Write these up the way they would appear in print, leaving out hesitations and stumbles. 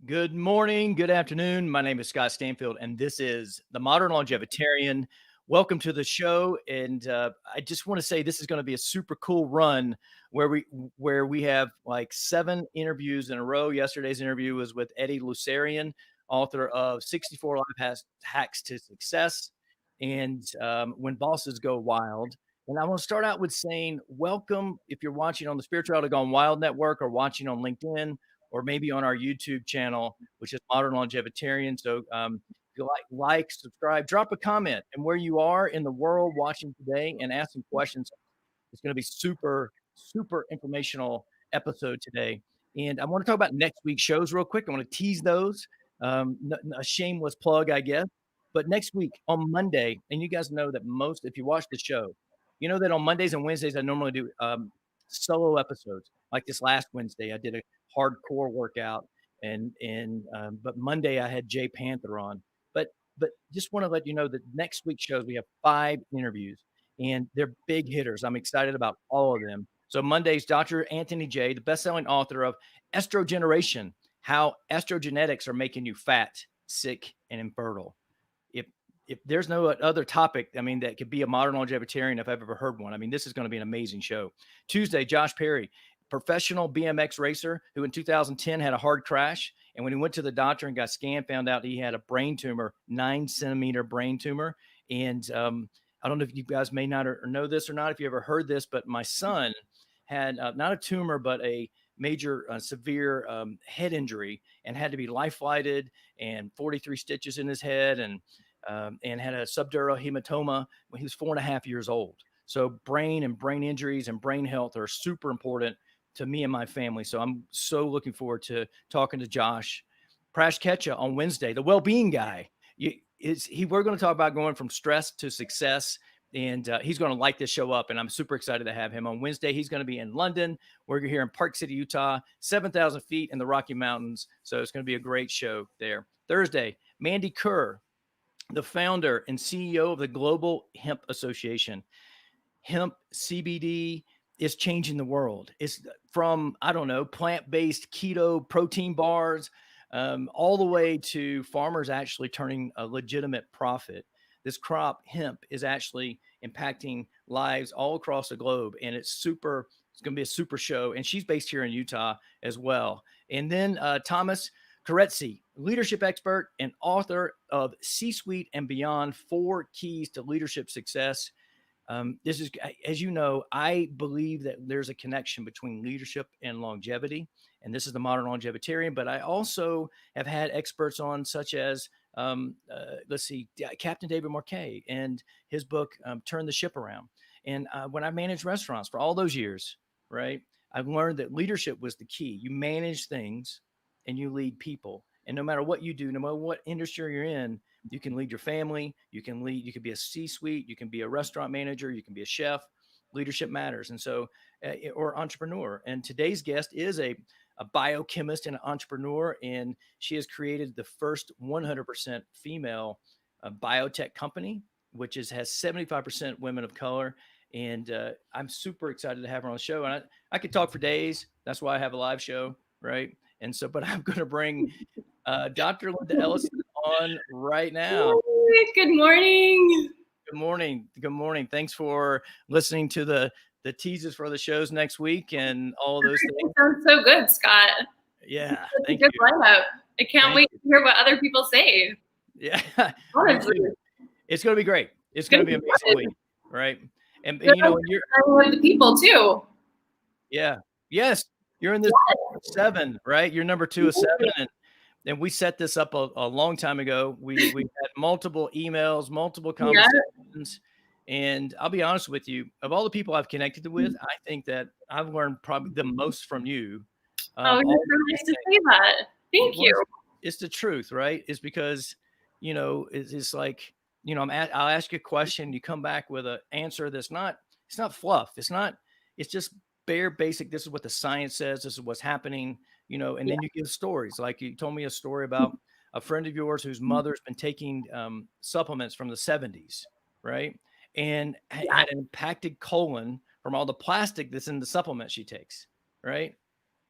Good morning, good afternoon. My name is Scott Stanfield, and this is the Modern Longevitarian. Welcome to the show, and I just want to say this is going to be a super cool run where we have like 7 interviews in a row. Yesterday's interview was with Eddie Lucerian, author of 64 Hacks to Success and When Bosses Go Wild. And I want to start out with saying welcome if you're watching on the Spirituality Gone Wild Network or watching on LinkedIn or maybe on our YouTube channel, which is Modern Longevitarian. So if you subscribe, drop a comment and where you are in the world watching today and ask some questions. It's going to be super, super informational episode today. And I want to talk about next week's shows real quick. I want to tease those. A shameless plug, I guess. But next week on Monday, and you guys know that if you watch the show, you know that on Mondays and Wednesdays, I normally do solo episodes. Like this last Wednesday, I did a hardcore workout, but Monday I had Jay Panther on. But just want to let you know that next week's shows we have 5 interviews, and they're big hitters. I'm excited about all of them. So Monday's Dr. Anthony J, the best-selling author of Estrogeneration: How Estrogenetics Are Making You Fat, Sick, and Infertile. If there's no other topic, I mean, that could be a modern longevitarian if I've ever heard one. I mean, this is going to be an amazing show. Tuesday, Josh Perry, professional BMX racer who in 2010 had a hard crash. And when he went to the doctor and got scanned, found out he had a brain tumor, 9-centimeter brain tumor. And I don't know if you guys may not or know this or not, if you ever heard this, but my son had not a tumor, but a major severe head injury and had to be life flighted and 43 stitches in his head and had a subdural hematoma when he was 4.5 years old. So brain and brain injuries and brain health are super important to me and my family. So I'm so looking forward to talking to Josh Prash Ketcha on Wednesday, the well-being guy. We're going to talk about going from stress to success. And he's going to light this show up. And I'm super excited to have him on Wednesday. He's going to be in London. We're here in Park City, Utah, 7,000 feet in the Rocky Mountains. So it's going to be a great show there. Thursday, Mandy Kerr, the founder and CEO of the Global Hemp Association. Hemp CBD is changing the world. It's from, I don't know, plant-based keto protein bars, all the way to farmers actually turning a legitimate profit. This crop, hemp, is actually impacting lives all across the globe. And it's going to be a super show. And she's based here in Utah as well. And then Thomas Koretzy, leadership expert and author of C-Suite and Beyond, 4 Keys to Leadership Success. This is, as you know, I believe that there's a connection between leadership and longevity, and this is the modern longevitarian. But I also have had experts on, such as, Captain David Marquet and his book, Turn the Ship Around. And when I managed restaurants for all those years, right, I've learned that leadership was the key. You manage things and you lead people. And no matter what you do, no matter what industry you're in, you can lead your family. You can be a C-suite. You can be a restaurant manager. You can be a chef. Leadership matters. And so, or entrepreneur. And today's guest is a biochemist and an entrepreneur. And she has created the first 100% female biotech company, which has 75% women of color. And I'm super excited to have her on the show. And I could talk for days. That's why I have a live show, right? And so, but I'm going to bring Dr. Linda Ellison on right now. Good morning. Good morning. Good morning. Thanks for listening to the teases for the shows next week and all of those things. Sounds so good, Scott. Yeah. Thank you. Lineup. I can't wait to hear what other people say. Yeah. It's going to be great. It's going to be amazing week, right? And you know, you're with the people too. Yeah. Yes. You're in this 7, right? You're number 2 of 7. And we set this up a long time ago. We had multiple emails, multiple conversations. Yeah. And I'll be honest with you, of all the people I've connected with, I think that I've learned probably the most from you. Oh, you're so nice to say that. Thank you. It's the truth, right? It's because, you know, it's like, you know, I'll ask you a question. You come back with an answer it's not fluff. It's just bare basic. This is what the science says. This is what's happening, you know, and then you give stories. Like you told me a story about a friend of yours whose mother's been taking supplements from the 70s, right? And had an impacted colon from all the plastic that's in the supplement she takes, right?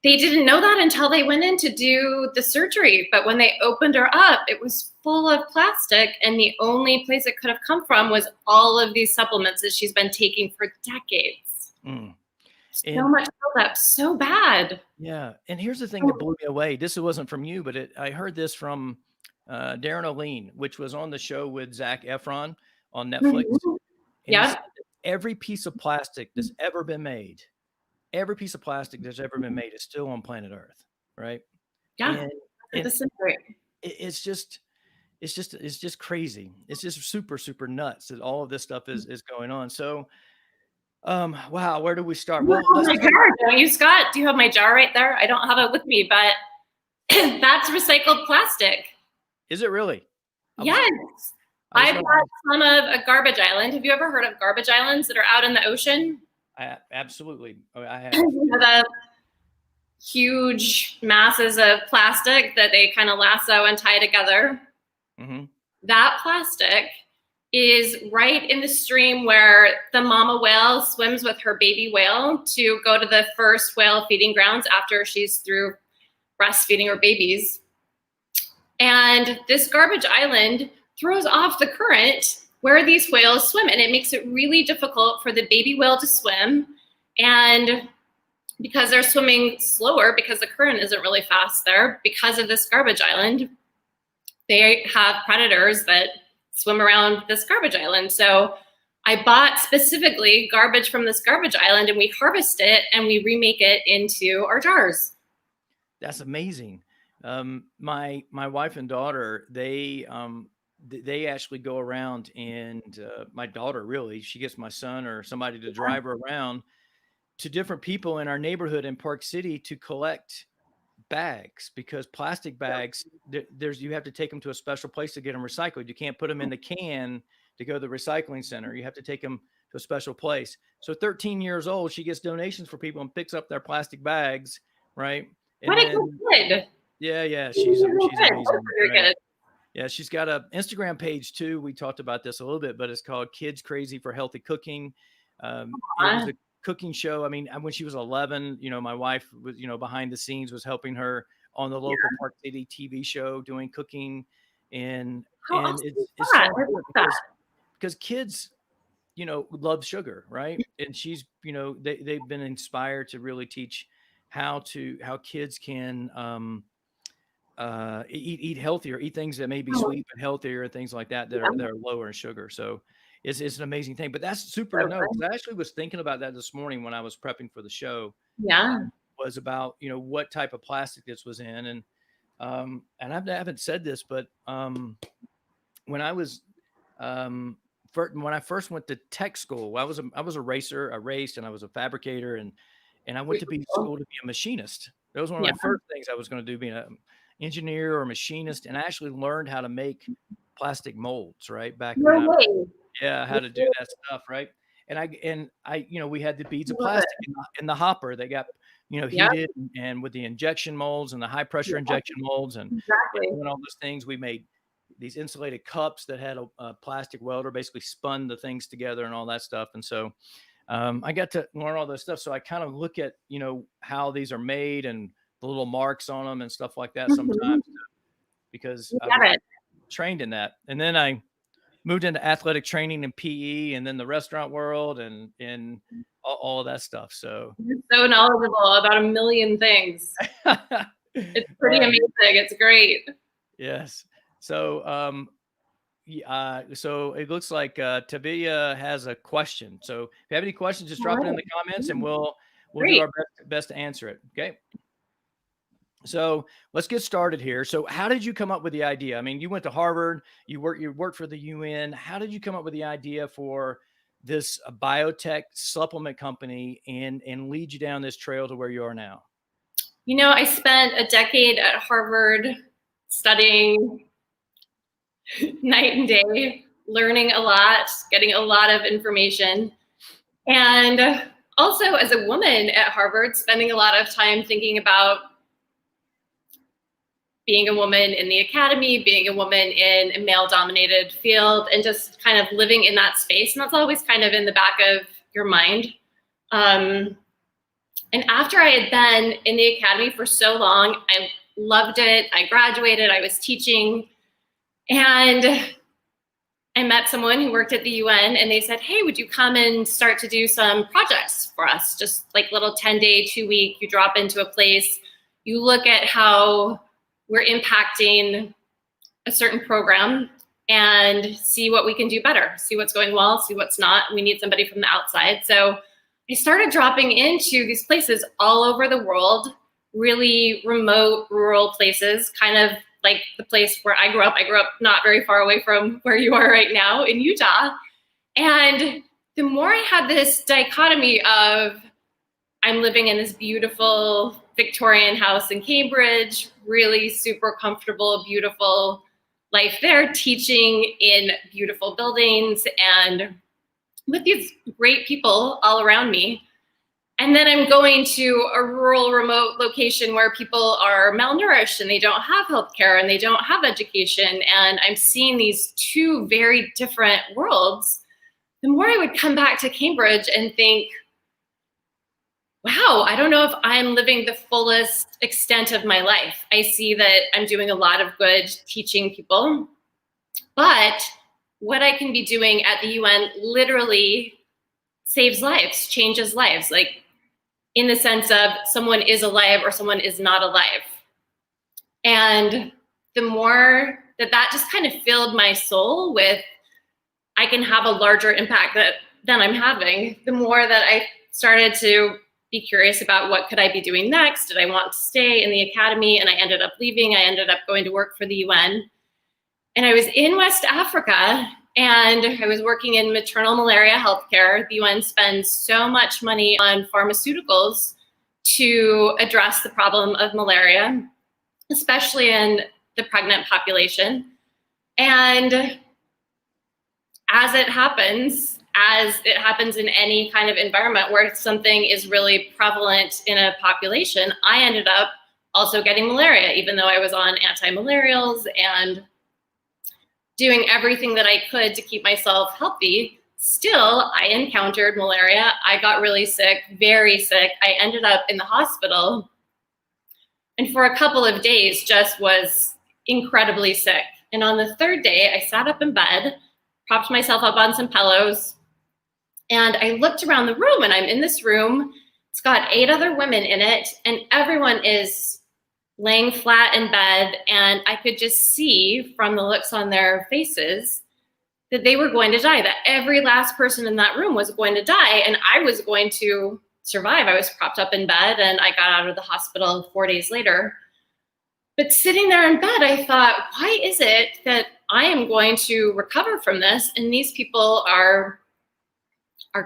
they didn't know that until they went in to do the surgery. But when they opened her up, it was full of plastic. And the only place it could have come from was all of these supplements that she's been taking for decades. Mm. So much buildup, so bad. Yeah. And here's the thing that blew me away. This wasn't from you, but I heard this from Darren O'Lean, which was on the show with Zac Efron on Netflix. Mm-hmm. And he said that every piece of plastic that's ever been made, every piece of plastic that's ever been made is still on planet Earth, right? Yeah. And it's just crazy. It's just super, super nuts that all of this stuff is going on. So, wow, where do we start? Well, my jar, don't you, Scott? Do you have my jar right there? I don't have it with me, but that's recycled plastic. Is it really? Yes. I bought some of a garbage island. Have you ever heard of garbage islands that are out in the ocean? Absolutely. I have. The huge masses of plastic that they kind of lasso and tie together. Mm-hmm. That plastic is right in the stream where the mama whale swims with her baby whale to go to the first whale feeding grounds after she's through breastfeeding her babies. And this garbage island throws off the current where these whales swim, and it makes it really difficult for the baby whale to swim. And because they're swimming slower, because the current isn't really fast there, because of this garbage island, they have predators that swim around this garbage island. So I bought specifically garbage from this garbage island, and we harvest it and we remake it into our jars. That's amazing. My wife and daughter, they actually go around, and my daughter, really, she gets my son or somebody to drive her around to different people in our neighborhood in Park City to collect bags, because plastic bags, you have to take them to a special place to get them recycled. You can't put them in the can to go to the recycling center. You have to take them to a special place. So 13 years old, she gets donations for people and picks up their plastic bags, right? And what a good kid. Yeah, she's amazing. Right? Yeah, she's got an Instagram page too. We talked about this a little bit, but it's called Kids Crazy for Healthy Cooking. It was a cooking show. I mean, when she was 11, my wife was, behind the scenes, was helping her on the local Park City TV show doing cooking. And it's so cool because kids, love sugar, right? And she's, they've been inspired to really teach how kids can eat healthier, eat things that may be sweet but healthier, things like that are lower in sugar. So it's an amazing thing. But that's super to know, because I actually was thinking about that this morning when I was prepping for the show. Yeah, was about what type of plastic this was in, and I haven't said this, but when I was when I first went to tech school, I was a racer. I raced, and I was a fabricator, and I went to school to be a machinist. That was one of my first things I was going to do, being an engineer or machinist, and I actually learned how to make plastic molds, right? Back then. How to do that stuff, right? And I we had the beads of plastic in the hopper. They got, heated, and with the injection molds and the high pressure injection molds and doing all those things, we made these insulated cups that had a plastic welder, basically spun the things together and all that stuff. And so I got to learn all those stuff. So I kind of look at, how these are made and the little marks on them and stuff like that sometimes, because I was trained in that. And then I moved into athletic training and PE, and then the restaurant world and all of that stuff. So you're so knowledgeable about a million things. It's pretty amazing. It's great. Yes. So, so it looks like Tavia has a question. So if you have any questions, just drop it in the comments, and we'll do our best to answer it. Okay. So let's get started here. So how did you come up with the idea? I mean, you went to Harvard, you worked for the UN. How did you come up with the idea for this biotech supplement company and lead you down this trail to where you are now? I spent a decade at Harvard studying night and day, learning a lot, getting a lot of information. And also, as a woman at Harvard, spending a lot of time thinking about being a woman in the academy, being a woman in a male-dominated field, and just kind of living in that space. And that's always kind of in the back of your mind. And after I had been in the academy for so long, I loved it. I graduated, I was teaching, and I met someone who worked at the UN, and they said, hey, would you come and start to do some projects for us? Just like little 10-day, 2-week, you drop into a place, you look at how we're impacting a certain program and see what we can do better, see what's going well, see what's not. We need somebody from the outside. So I started dropping into these places all over the world, really remote, rural places, kind of like the place where I grew up. I grew up not very far away from where you are right now in Utah. And the more I had this dichotomy of I'm living in this beautiful Victorian house in Cambridge, really super comfortable, beautiful life there, teaching in beautiful buildings and with these great people all around me. And then I'm going to a rural, remote location where people are malnourished and they don't have healthcare and they don't have education. And I'm seeing these two very different worlds. The more I would come back to Cambridge and think, wow, I don't know if I'm living the fullest extent of my life. I see that I'm doing a lot of good teaching people, but what I can be doing at the UN literally saves lives, changes lives, like in the sense of someone is alive or someone is not alive. And the more that just kind of filled my soul with, I can have a larger impact than I'm having, the more that I started to be curious about what could I be doing next? Did I want to stay in the academy? And I ended up leaving. I ended up going to work for the UN. And I was in West Africa, and I was working in maternal malaria healthcare. The UN spends so much money on pharmaceuticals to address the problem of malaria, especially in the pregnant population. And as it happens in any kind of environment where something is really prevalent in a population, I ended up also getting malaria, even though I was on anti-malarials and doing everything that I could to keep myself healthy. Still, I encountered malaria. I got really sick, very sick. I ended up in the hospital, and for a couple of days just was incredibly sick. And on the third day, I sat up in bed, propped myself up on some pillows, and I looked around the room, and I'm in this room. It's got 8 other women in it, and everyone is laying flat in bed, and I could just see from the looks on their faces that they were going to die, that every last person in that room was going to die, and I was going to survive. I was propped up in bed, and I got out of the hospital 4 days later. But sitting there in bed, I thought, why is it that I am going to recover from this, and these people are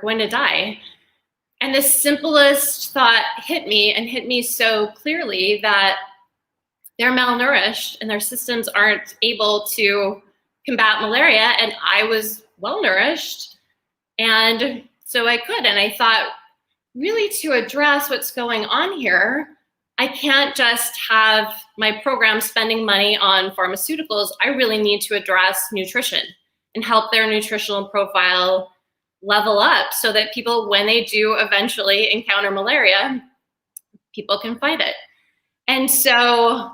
going to die? And the simplest thought hit me, and hit me so clearly, that they're malnourished and their systems aren't able to combat malaria, and I was well nourished, and so I could. And I thought, really, to address what's going on here, I can't just have my program spending money on pharmaceuticals. I really need to address nutrition and help their nutritional profile level up so that people, when they do eventually encounter malaria, people can fight it. And so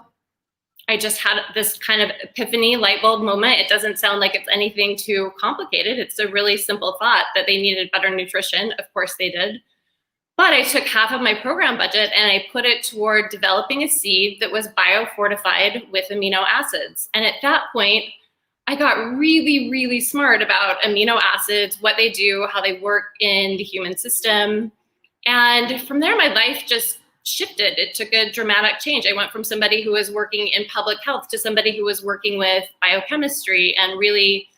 I just had this kind of epiphany, light bulb moment. It doesn't sound like it's anything too complicated. It's a really simple thought that they needed better nutrition. Of course they did. But I took half of my program budget and I put it toward developing a seed that was biofortified with amino acids. And at that point, I got really, really smart about amino acids, what they do, how they work in the human system. And from there, my life just shifted. It took a dramatic change. I went from somebody who was working in public health to somebody who was working with biochemistry and really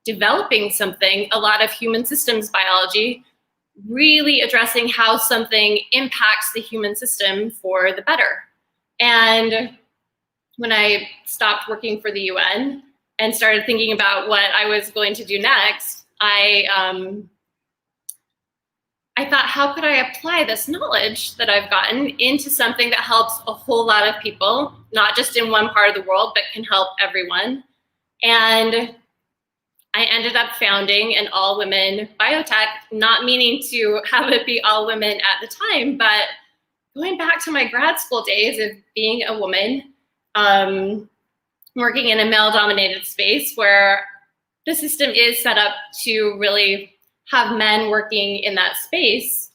developing something, a lot of human systems biology, really addressing how something impacts the human system for the better. And when I stopped working for the UN and started thinking about what I was going to do next, I thought, how could I apply this knowledge that I've gotten into something that helps a whole lot of people, not just in one part of the world, but can help everyone? And I ended up founding an all-women biotech, not meaning to have it be all women at the time, but going back to my grad school days of being a woman, working in a male-dominated space where the system is set up to really have men working in that space,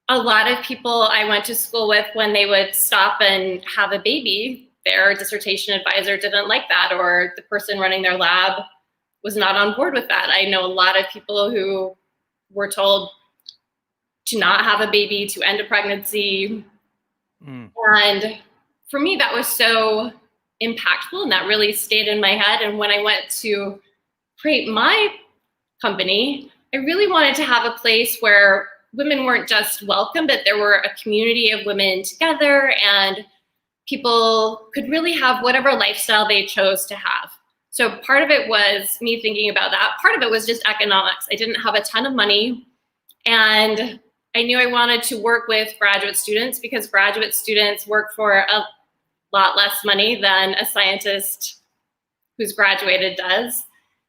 a lot of people I went to school with, when they would stop and have a baby, their dissertation advisor didn't like that, or the person running their lab was not on board with that. I know a lot of people who were told to not have a baby, to end a pregnancy. And for me, that was so impactful, and that really stayed in my head. And when I went to create my company, I really wanted to have a place where women weren't just welcome, but there were a community of women together, and people could really have whatever lifestyle they chose to have. So part of it was me thinking about that. Part of it was just economics. I didn't have a ton of money, and I knew I wanted to work with graduate students because graduate students work for a lot less money than a scientist who's graduated does.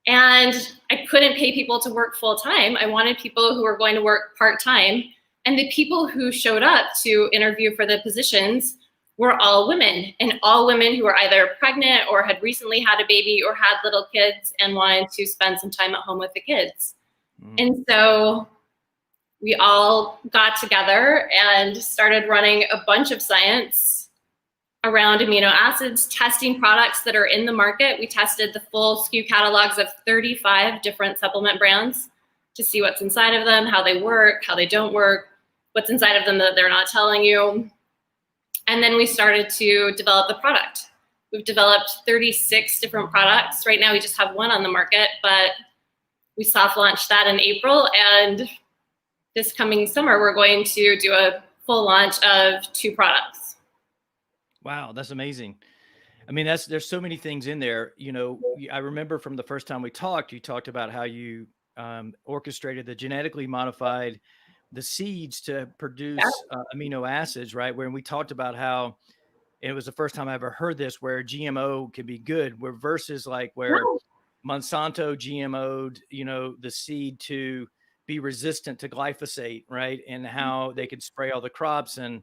And I couldn't pay people to work full time. I wanted people who were going to work part time. And the people who showed up to interview for the positions were all women, and all women who were either pregnant or had recently had a baby or had little kids and wanted to spend some time at home with the kids. And so we all got together and started running a bunch of science around amino acids, testing products that are in the market. We tested the full SKU catalogs of 35 different supplement brands to see what's inside of them, how they work, how they don't work, what's inside of them that they're not telling you. And then we started to develop the product. We've developed 36 different products. Right now we just have one on the market, but we soft launched that in April. And this coming summer, we're going to do a full launch of 2 products. Wow, that's amazing. I mean, there's so many things in there. You know, I remember from the first time we talked, you talked about how you orchestrated the genetically modified the seeds to produce amino acids, right? Where we talked about how it was the first time I ever heard this, where GMO can be good, where versus like where Monsanto GMO'd, you know, the seed to be resistant to glyphosate, right? And how they could spray all the crops, and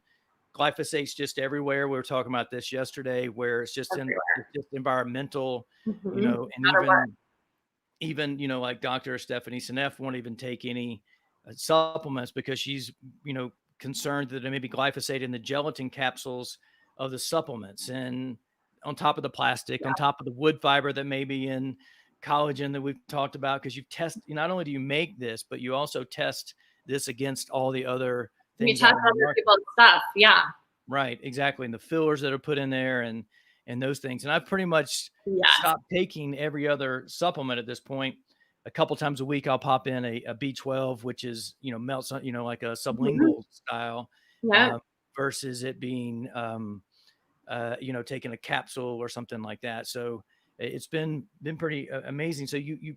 glyphosate's just everywhere. We were talking about this yesterday, where it's just it's just environmental, you know, and even, you know, like Dr. Stephanie Seneff won't even take any supplements because she's, you know, concerned that there may be glyphosate in the gelatin capsules of the supplements, and on top of the plastic, on top of the wood fiber that may be in collagen that we've talked about, because not only do you make this, but you also test this against all the other things. You test other people's stuff. Yeah. Right. Exactly. And the fillers that are put in there and those things. And I've pretty much stopped taking every other supplement at this point. A couple times a week, I'll pop in a B12, which is, you know, melts, you know, like a sublingual style, versus it being, you know, taking a capsule or something like that. So it's been pretty amazing. So you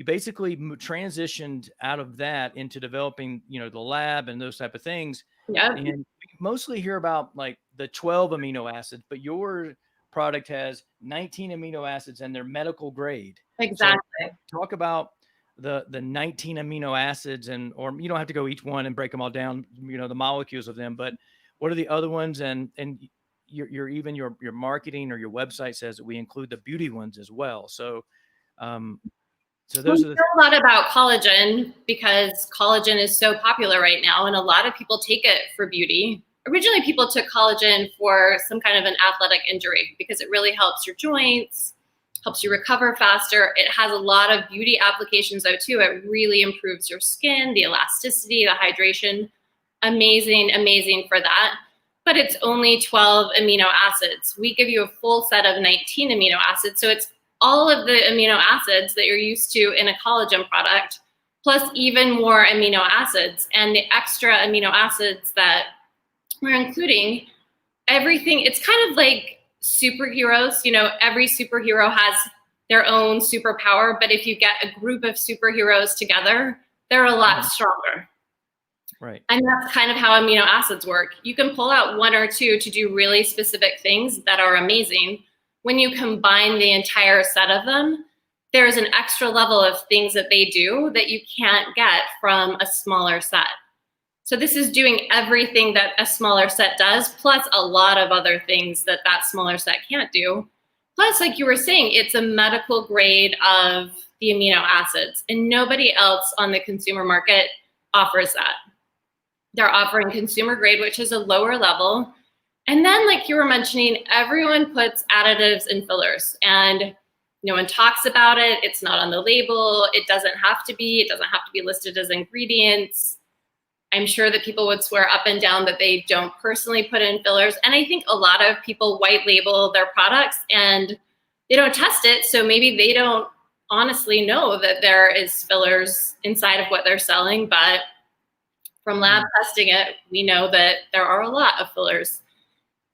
basically transitioned out of that into developing, you know, the lab and those type of things. And we mostly hear about like the 12 amino acids, but your product has 19 amino acids and they're medical grade. Exactly. So talk about the 19 amino acids, or you don't have to go each one and break them all down, you know, the molecules of them, but what are the other ones? And your even your marketing or your website says that we include the beauty ones as well. So, so those we know a lot about collagen because collagen is so popular right now, and a lot of people take it for beauty. Originally, people took collagen for some kind of an athletic injury because it really helps your joints, helps you recover faster. It has a lot of beauty applications though too. It really improves your skin, the elasticity, the hydration. Amazing, amazing for that. But it's only 12 amino acids. We give you a full set of 19 amino acids. So it's all of the amino acids that you're used to in a collagen product, plus even more amino acids. And the extra amino acids that we're including, everything, it's kind of like superheroes. You know, every superhero has their own superpower, but if you get a group of superheroes together, they're a lot stronger. Right. And that's kind of how amino acids work. You can pull out one or two to do really specific things that are amazing. When you combine the entire set of them, there's an extra level of things that they do that you can't get from a smaller set. So this is doing everything that a smaller set does, plus a lot of other things that that smaller set can't do. Plus, like you were saying, it's a medical grade of the amino acids, and nobody else on the consumer market offers that. They're offering consumer grade, which is a lower level. And then, like you were mentioning, everyone puts additives and fillers, and no one talks about it. It's not on the label. It doesn't have to be. It doesn't have to be listed as ingredients. I'm sure that people would swear up and down that they don't personally put in fillers. And I think a lot of people white label their products and they don't test it. So maybe they don't honestly know that there is fillers inside of what they're selling. But from lab testing it, we know that there are a lot of fillers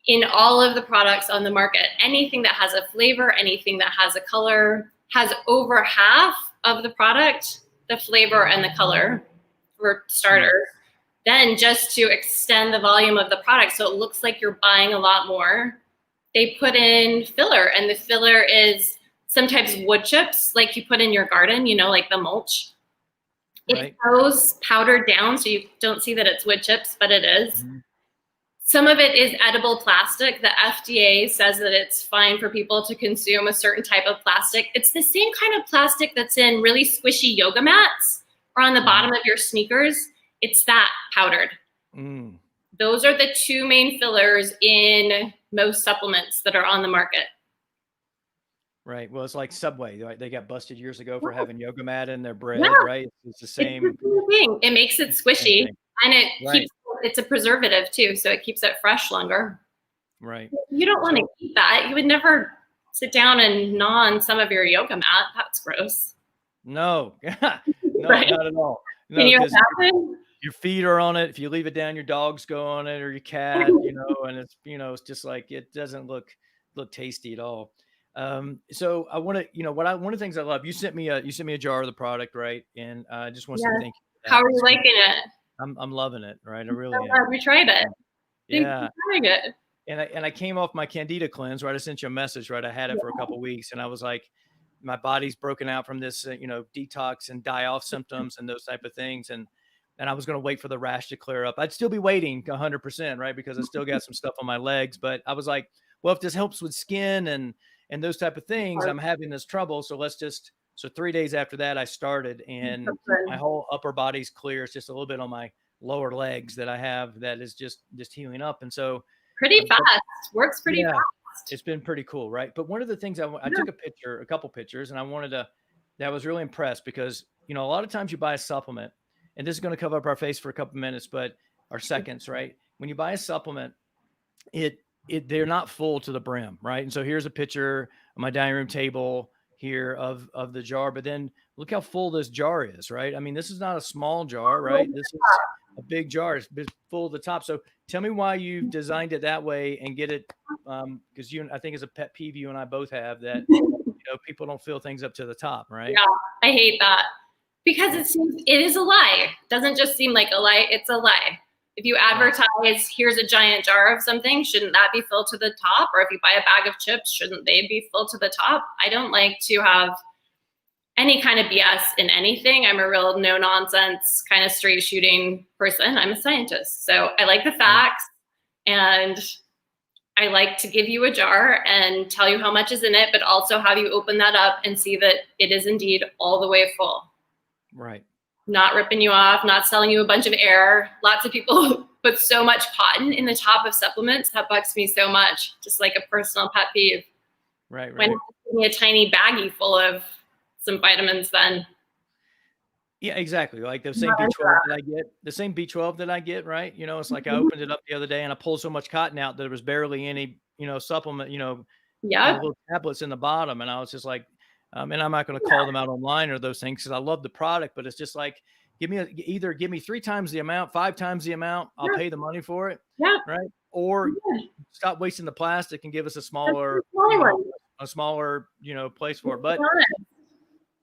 in all of the products on the market. Anything that has a flavor, anything that has a color, has over half of the product, the flavor and the color for starters. Then just to extend the volume of the product so it looks like you're buying a lot more, they put in filler. And the filler is sometimes wood chips like you put in your garden, you know, like the mulch. It goes powdered down so you don't see that it's wood chips, but it is. Mm-hmm. Some of it is edible plastic. The FDA says that it's fine for people to consume a certain type of plastic. It's the same kind of plastic that's in really squishy yoga mats or on the bottom of your sneakers. It's that powdered. Those are the two main fillers in most supplements that are on the market. Right. Well, it's like Subway. Right? They got busted years ago for having yoga mat in their bread, right? It's the same thing. It makes it squishy, and it keeps. It's a preservative too, so it keeps it fresh longer. Right. You don't want to eat that. You would never sit down and gnaw on some of your yoga mat. That's gross. No, no, right? Not at all. No, can you imagine? Your feet are on it. If you leave it down, your dogs go on it, or your cat, you know, and it's, you know, it's just like, it doesn't look tasty at all. So I want to, you know, one of the things I love, you sent me a jar of the product, right? And I just want to say thank you. How are you liking it? I'm loving it, right? I really am. We tried it. Yeah. Trying it. And I came off my Candida cleanse, right? I sent you a message, right? I had it for a couple of weeks, and I was like, my body's broken out from this, you know, detox and die off symptoms and those type of things. And I was going to wait for the rash to clear up. I'd still be waiting 100%, right? Because I still got some stuff on my legs, but I was like, well, if this helps with skin and those type of things, I'm having this trouble. So so 3 days after that, I started, and my whole upper body's clear. It's just a little bit on my lower legs that I have that is just healing up. And so pretty fast, works pretty fast. It's been pretty cool. Right. But one of the things I took a couple pictures, and I was really impressed because, you know, a lot of times you buy a supplement, and this is going to cover up our face for a couple minutes, but our seconds, right? When you buy a supplement, they're not full to the brim, right? And so here's a picture of my dining room table here of the jar, but then look how full this jar is, right? I mean, this is not a small jar, right? This is a big jar. It's full to the top. So tell me why you've designed it that way and get it, because I think it's a pet peeve you and I both have, that, you know, people don't fill things up to the top, right? Yeah, I hate that because it is a lie. It doesn't just seem like a lie. It's a lie. If you advertise, here's a giant jar of something, shouldn't that be filled to the top? Or if you buy a bag of chips, shouldn't they be filled to the top? I don't like to have any kind of BS in anything. I'm a real no nonsense kind of straight shooting person. I'm a scientist. So I like the facts, and I like to give you a jar and tell you how much is in it, but also have you open that up and see that it is indeed all the way full. Right. Not ripping you off, not selling you a bunch of air. Lots of people put so much cotton in the top of supplements. That bugs me so much. Just like a personal pet peeve. Right. When you give me a tiny baggie full of some vitamins, then. Yeah, exactly. Like the same B12 that I get, right? You know, it's like I opened it up the other day and I pulled so much cotton out that there was barely any, you know, supplement, you know, little tablets in the bottom. And I was just like, and I'm not going to call them out online or those things because I love the product, but it's just like, either give me 3 times the amount, 5 times the amount, I'll pay the money for it. Yeah. Right. Or stop wasting the plastic and give us a smaller, you know, place for it. But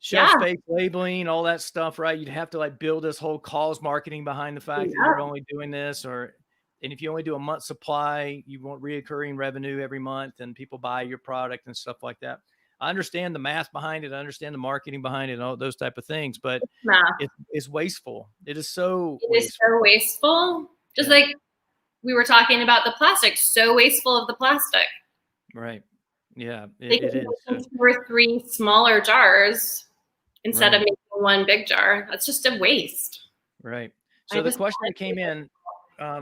shelf space labeling, all that stuff, right? You'd have to like build this whole cause marketing behind the fact that you're only doing this, and if you only do a month's supply, you want reoccurring revenue every month and people buy your product and stuff like that. I understand the math behind it. I understand the marketing behind it and all those type of things, but Math. it's wasteful. It is so It is wasteful. so wasteful. Just Yeah. like we were talking about the plastic, so wasteful of the plastic. Right. Yeah, They it can is. make 2 or 3 smaller jars instead of Right. making one big jar. That's just a waste. Right. I So the just question that came in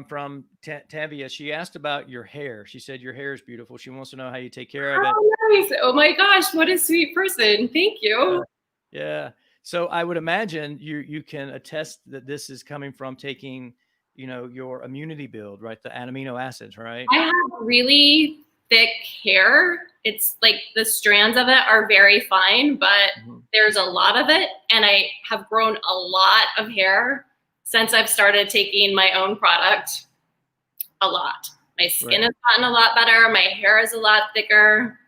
from Tavia, she asked about your hair. She said your hair is beautiful. She wants to know how you take care of it. Oh, nice. Oh my gosh, what a sweet person. Thank you. Yeah. So I would imagine you can attest that this is coming from taking, your immunity build, right? The amino acids, right? I have really thick hair. It's like the strands of it are very fine, but Mhm. there's a lot of it. And I have grown a lot of hair since I've started taking my own product. A lot. My skin Right. has gotten a lot better. My hair is a lot thicker.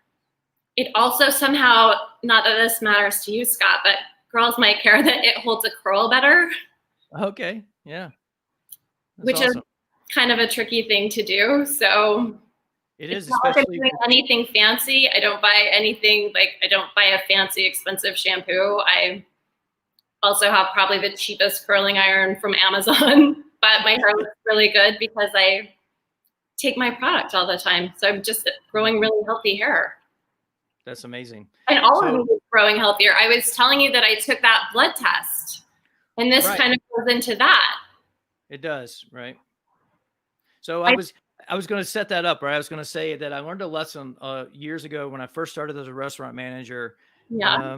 It also somehow, not that this matters to you, Scott, but girls might care that it holds a curl better, Okay. Yeah. That's which is awesome. kind of a tricky thing to do. So It it's is, not like I'm especially doing anything fancy. I don't buy anything I don't buy a fancy, expensive shampoo. I also have probably the cheapest curling iron from Amazon, but my hair looks really good because I take my product all the time. So I'm just growing really healthy hair. That's amazing. And all of So, me is growing healthier. I was telling you that I took that blood test, and this right. kind of goes into that. It does, right? So I, I was going to set that up, right? I was going to say that I learned a lesson years ago when I first started as a restaurant manager, yeah.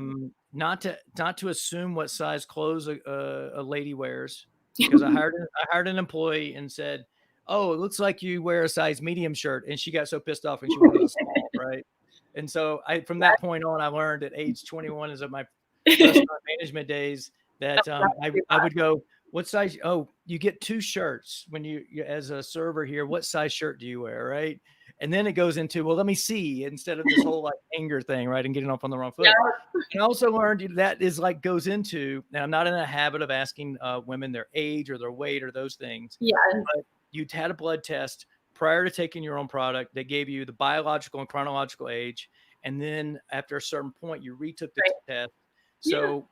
not to assume what size clothes a lady wears, because I hired an employee and said, "Oh, it looks like you wear a size medium shirt," and she got so pissed off and she wanted a small, right? And so from that point on, I learned at age 21, as of my restaurant management days, that I would go, what size? Oh, you get 2 shirts when you as a server here. What size shirt do you wear, right? And then it goes into, well, let me see, instead of this whole like anger thing, right? And getting off on the wrong Yeah. foot. And I also learned that is like goes into, and I'm not in a habit of asking women their age or their weight or those things, Yeah. but you'd had a blood test prior to taking your own product. They gave you the biological and chronological age. And then after a certain point, you retook the Right. test. Yeah. So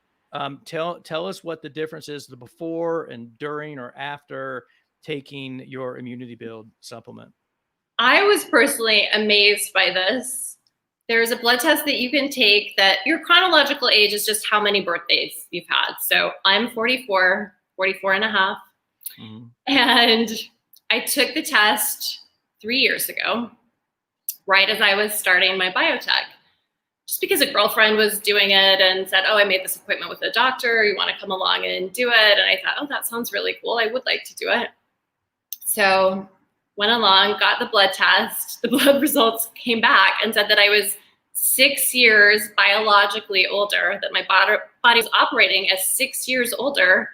tell us what the difference is, the before and during or after taking your immunity build supplement. I was personally amazed by this. There's a blood test that you can take that your chronological age is just how many birthdays you've had. So I'm 44, 44 and a half. Mm-hmm. And I took the test 3 years ago, right as I was starting my biotech, just because a girlfriend was doing it and said, "Oh, I made this appointment with a doctor. You want to come along and do it?" And I thought, "Oh, that sounds really cool. I would like to do it." So went along, got the blood test. The blood results came back and said that I was 6 years biologically older, that my body was operating as 6 years older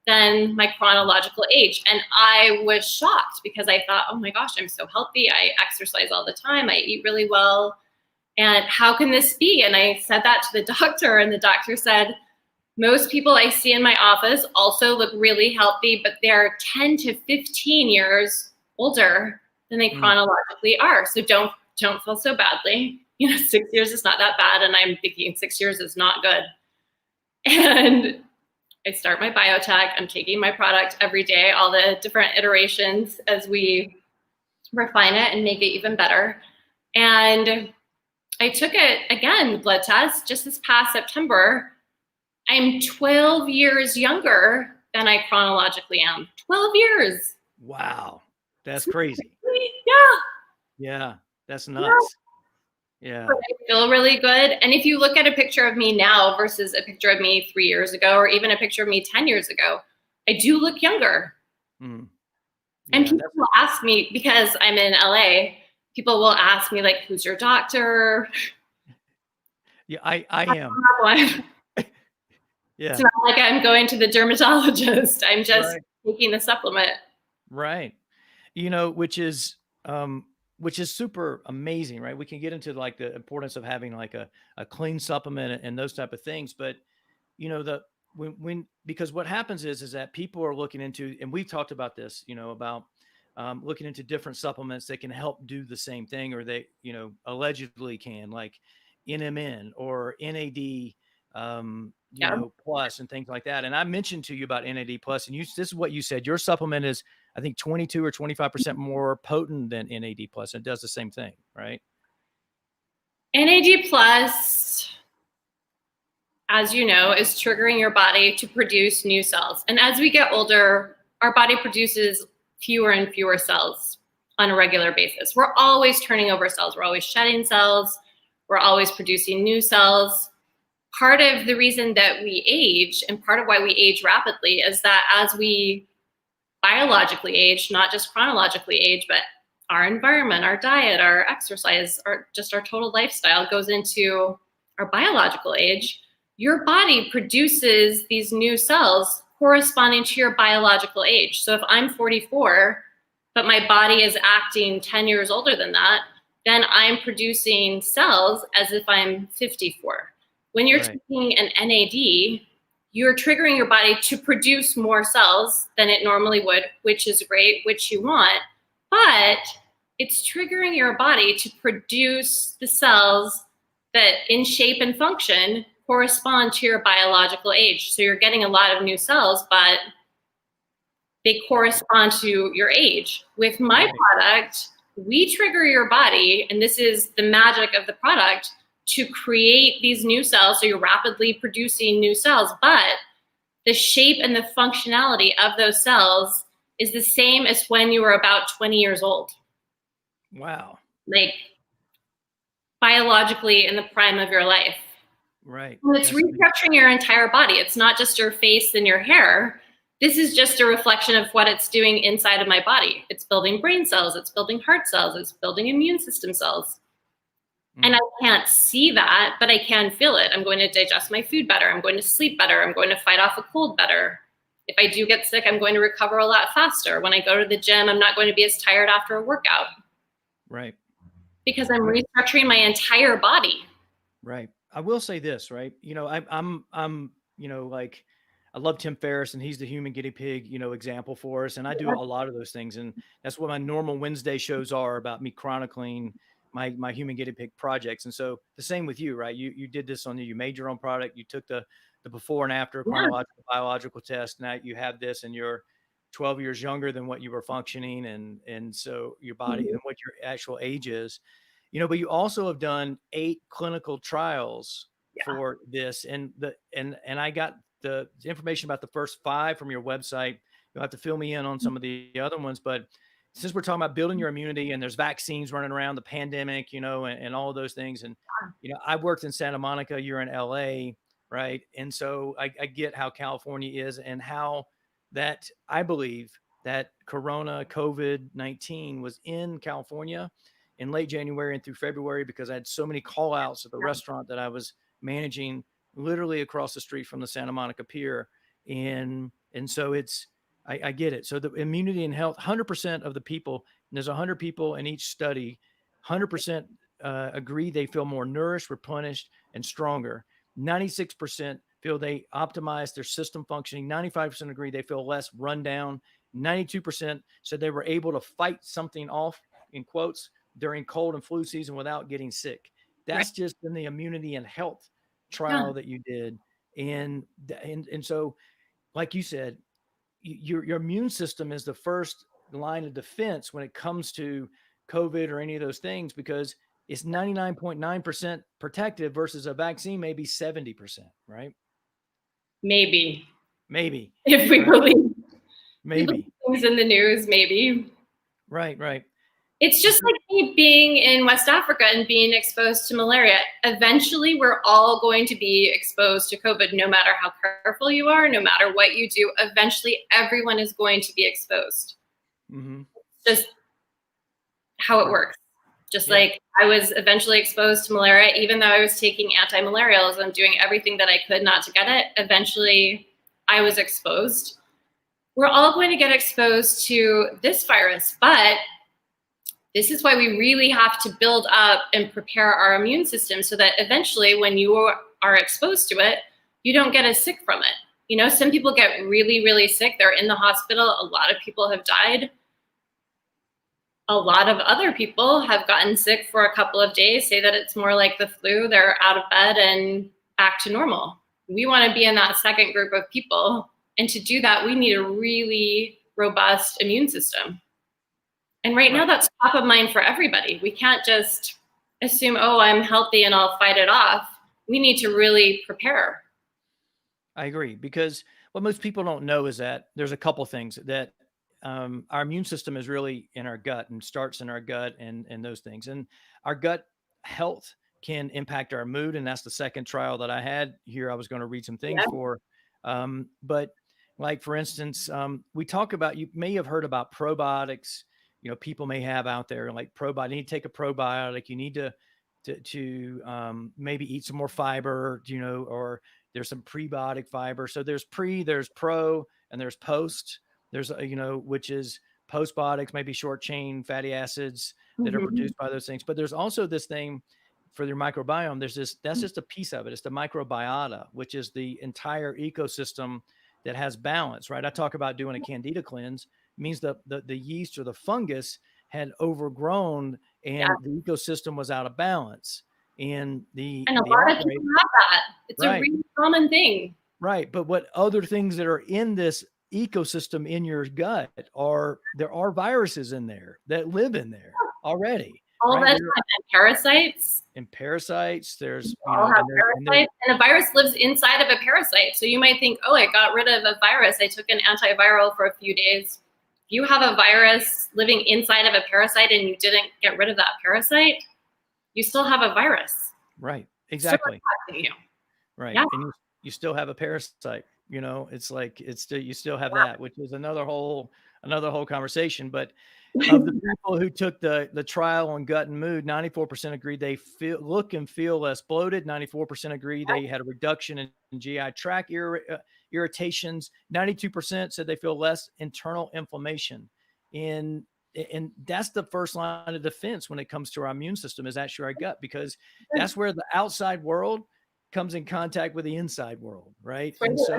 than my chronological age. And I was shocked because I thought, oh my gosh, I'm so healthy. I exercise all the time. I eat really well. And how can this be? And I said that to the doctor, and the doctor said, most people I see in my office also look really healthy, but they're 10 to 15 years older than they chronologically are. So don't feel so badly. 6 years is not that bad. And I'm thinking 6 years is not good. And I start my biotech. I'm taking my product every day, all the different iterations as we refine it and make it even better. And I took it again, blood test, just this past September. I'm 12 years younger than I chronologically am. 12 years. Wow. That's crazy. Yeah. Yeah. That's nuts. Yeah. I feel really good. And if you look at a picture of me now versus a picture of me 3 years ago, or even a picture of me 10 years ago, I do look younger. Yeah, and people will ask me, because I'm in LA, people will ask me, like, who's your doctor? Yeah, I am. Yeah. It's not like I'm going to the dermatologist. I'm just taking the supplement. Right. Which is super amazing, right? We can get into like the importance of having like a clean supplement and those type of things. But because what happens is that people are looking into, and we've talked about this, about looking into different supplements that can help do the same thing, or they, allegedly can, like, NMN or NAD, plus and things like that. And I mentioned to you about NAD plus, and this is what you said. Your supplement is, I think, 22 or 25% more potent than NAD plus, and it does the same thing, right? NAD plus, as you know, is triggering your body to produce new cells. And as we get older, our body produces fewer and fewer cells on a regular basis. We're always turning over cells. We're always shedding cells. We're always producing new cells. Part of the reason that we age, and part of why we age rapidly, is that as we biologically age, not just chronologically age, but our environment, our diet, our exercise, our total lifestyle goes into our biological age, your body produces these new cells corresponding to your biological age. So if I'm 44, but my body is acting 10 years older than that, then I'm producing cells as if I'm 54. When you're taking an NAD, you're triggering your body to produce more cells than it normally would, which is great, which you want, but it's triggering your body to produce the cells that in shape and function correspond to your biological age. So you're getting a lot of new cells, but they correspond to your age. With my product, we trigger your body, and this is the magic of the product, to create these new cells. So you're rapidly producing new cells, but the shape and the functionality of those cells is the same as when you were about 20 years old. Wow. Like biologically in the prime of your life. Right. And it's restructuring your entire body. It's not just your face and your hair. This is just a reflection of what it's doing inside of my body. It's building brain cells. It's building heart cells. It's building immune system cells. And I can't see that, but I can feel it. I'm going to digest my food better. I'm going to sleep better. I'm going to fight off a cold better. If I do get sick, I'm going to recover a lot faster. When I go to the gym, I'm not going to be as tired after a workout. Right. Because I'm restructuring my entire body. Right. I will say this, right? I'm like, I love Tim Ferriss, and he's the human guinea pig, example for us. And I do a lot of those things. And that's what my normal Wednesday shows are, about me chronicling my human guinea pig projects. And so the same with you, right? You did this you made your own product. You took the before and after chronological biological test. Now you have this, and you're 12 years younger than what you were functioning. And so your body and what your actual age is, but you also have done 8 clinical trials for this. And I got the information about the first 5 from your website. You'll have to fill me in on some of the other ones, but since we're talking about building your immunity, and there's vaccines running around, the pandemic, and all of those things. And, I worked in Santa Monica, you're in LA, right? And so I get how California is, and how that I believe that COVID-19 was in California in late January and through February, because I had so many call outs at the restaurant that I was managing literally across the street from the Santa Monica Pier. And so I get it. So the immunity and health, 100% of the people, and there's 100 people in each study, 100% agree they feel more nourished, replenished, and stronger. 96% feel they optimize their system functioning. 95% agree they feel less run down. 92% said they were able to fight something off, in quotes, during cold and flu season without getting sick. That's just in the immunity and health trial that you did. And so, like you said, your immune system is the first line of defense when it comes to COVID or any of those things, because it's 99.9% protective versus a vaccine, maybe 70%, right? Maybe. If we believe maybe things in the news, maybe. Right. It's just like me being in West Africa and being exposed to malaria. Eventually, we're all going to be exposed to COVID, no matter how careful you are, no matter what you do. Eventually, everyone is going to be exposed. Just how it works. Just like I was eventually exposed to malaria, even though I was taking anti-malarials and doing everything that I could not to get it. Eventually, I was exposed. We're all going to get exposed to this virus, but this is why we really have to build up and prepare our immune system, so that eventually when you are exposed to it, you don't get as sick from it. Some people get really, really sick. They're in the hospital. A lot of people have died. a lot of other people have gotten sick for a couple of days, say that it's more like the flu, they're out of bed and back to normal. We want to be in that second group of people. And to do that, we need a really robust immune system. And right now, that's top of mind for everybody. We can't just assume, oh, I'm healthy and I'll fight it off. We need to really prepare. I agree, because what most people don't know is that there's a couple things that our immune system is really in our gut and starts in our gut and those things. And our gut health can impact our mood. And that's the second trial that I had here. I was going to read some things for. But like, for instance, we talk about, you may have heard about probiotics, people may have out there, like probiotic, you need to take a probiotic, you need to maybe eat some more fiber, or there's some prebiotic fiber. So there's there's pro, and there's post. There's, which is postbiotics, maybe short chain fatty acids that are produced by those things. But there's also this thing for your microbiome. That's just a piece of it. It's the microbiota, which is the entire ecosystem that has balance, right? I talk about doing a candida cleanse. It means the yeast or the fungus had overgrown and the ecosystem was out of balance. And a lot of people have that. It's a really common thing. Right. But what other things that are in this ecosystem in your gut there are viruses in there that live in there already. All that time. And parasites. There's parasites, and a virus lives inside of a parasite. So you might think, oh, I got rid of a virus. I took an antiviral for a few days. If you have a virus living inside of a parasite and you didn't get rid of that parasite, you still have a virus. Right. Exactly. Still you. Right. Yeah. And you still have a parasite. It's like you still have that, which is another whole conversation. But of the people who took the trial on gut and mood, 94% agreed they look and feel less bloated. 94% agree they had a reduction in GI tract irritations. 92% said they feel less internal inflammation. And that's the first line of defense when it comes to our immune system, is actually our gut, because that's where the outside world comes in contact with the inside world, right? And so,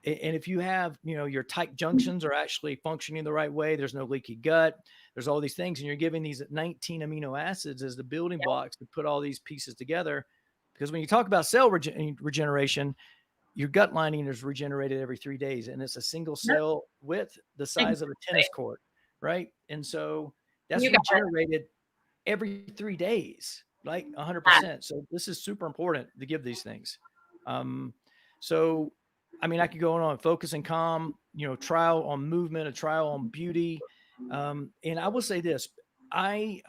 and if you have, your tight junctions are actually functioning the right way, there's no leaky gut, there's all these things, and you're giving these 19 amino acids as the building blocks to put all these pieces together. Because when you talk about cell regeneration, your gut lining is regenerated every 3 days, and it's a single cell width the size of a tennis court, right? And so that's regenerated every 3 days. Like 100%. So this is super important to give these things. So, I mean, I could go on focus and calm, trial on movement, a trial on beauty. And I will say this, I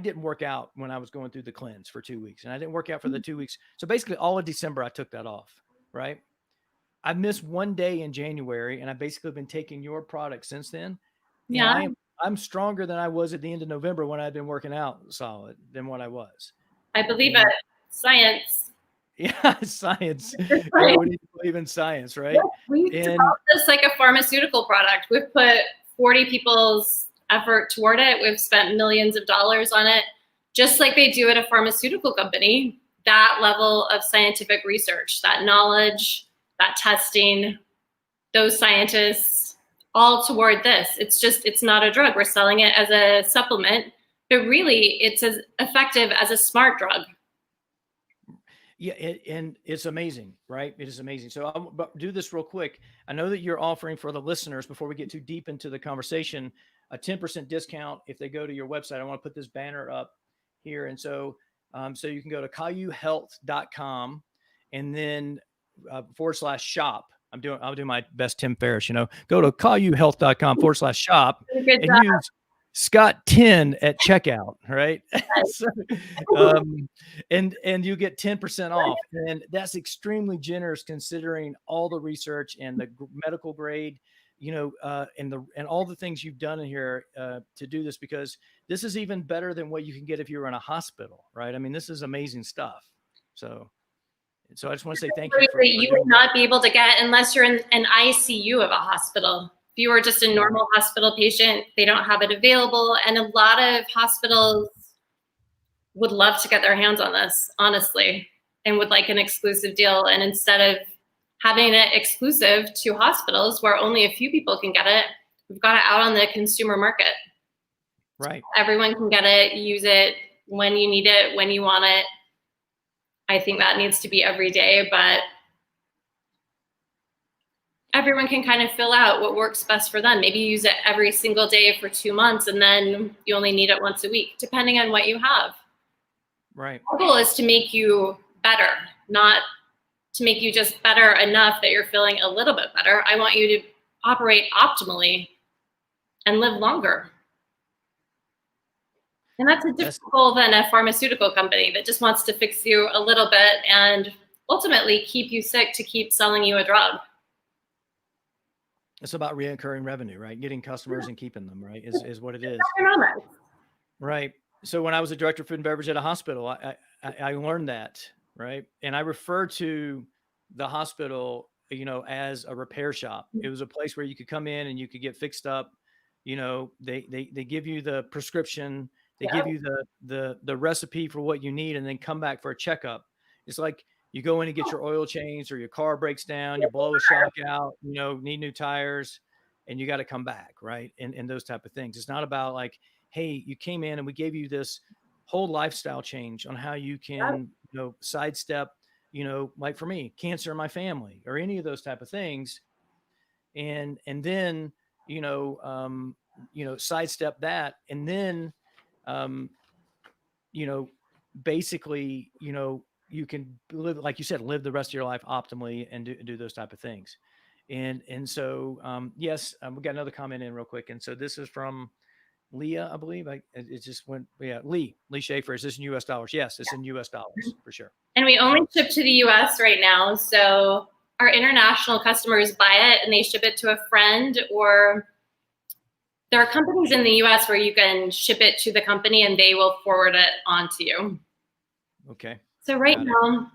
didn't work out when I was going through the cleanse for 2 weeks, and I didn't work out for the 2 weeks. So basically all of December, I took that off, right? I missed one day in January, and I've basically been taking your product since then. Yeah. I'm stronger than I was at the end of November when I'd been working out solid than what I was. I believe it. Science. Yeah, science. We need to believe in science, right? Yeah, we developed this like a pharmaceutical product. We've put 40 people's effort toward it. We've spent millions of dollars on it, just like they do at a pharmaceutical company. That level of scientific research, that knowledge, that testing, those scientists, all toward this. It's not a drug. We're selling it as a supplement, but really it's as effective as a smart drug. Yeah. And it's amazing, right? It is amazing. So I'll do this real quick. I know that you're offering for the listeners, before we get too deep into the conversation, a 10% discount if they go to your website. I want to put this banner up here. And so, so you can go to cayuhealth.com and then /shop. I'll do my best Tim Ferriss, go to cayuhealth.com/shop and use Scott 10 at checkout. Right. So, and you get 10% off, and that's extremely generous considering all the research and the medical grade, and all the things you've done in here to do this, because this is even better than what you can get if you were in a hospital. Right. I mean, this is amazing stuff. So I just want to say thank you. You would not be able to get unless you're in an ICU of a hospital. If you were just a normal hospital patient, they don't have it available. And a lot of hospitals would love to get their hands on this, honestly, and would like an exclusive deal. And instead of having it exclusive to hospitals where only a few people can get it, we've got it out on the consumer market. Right. Everyone can get it, use it when you need it, when you want it. I think that needs to be every day, but everyone can kind of fill out what works best for them. Maybe you use it every single day for 2 months, and then you only need it once a week, depending on what you have. Right. Our goal is to make you better, not to make you just better enough that you're feeling a little bit better. I want you to operate optimally and live longer. And that's a different goal than a pharmaceutical company that just wants to fix you a little bit and ultimately keep you sick to keep selling you a drug. It's about reoccurring revenue, right? Getting customers and keeping them, right? Is what it is. Right. So when I was a director of food and beverage at a hospital, I learned that, right? And I refer to the hospital, as a repair shop. It was a place where you could come in and you could get fixed up. They give you the prescription, they give you the recipe for what you need, and then come back for a checkup. It's like you go in and get your oil changed, or your car breaks down, you blow a shock out, need new tires, and you got to come back, right? And those type of things. It's not about like, hey, you came in and we gave you this whole lifestyle change on how you can, sidestep, like for me, cancer in my family, or any of those type of things. And then, sidestep that. And then, basically, you can live, like you said, live the rest of your life optimally and do those type of things. And so, yes, we got another comment in real quick. And so this is from Leah, I believe. It just went, Lee Schaefer. Is this in US dollars? Yes, it's in US dollars for sure. And we only ship to the US right now. So our international customers buy it and they ship it to a friend, or there are companies in the US where you can ship it to the company and they will forward it on to you. Okay. So right now,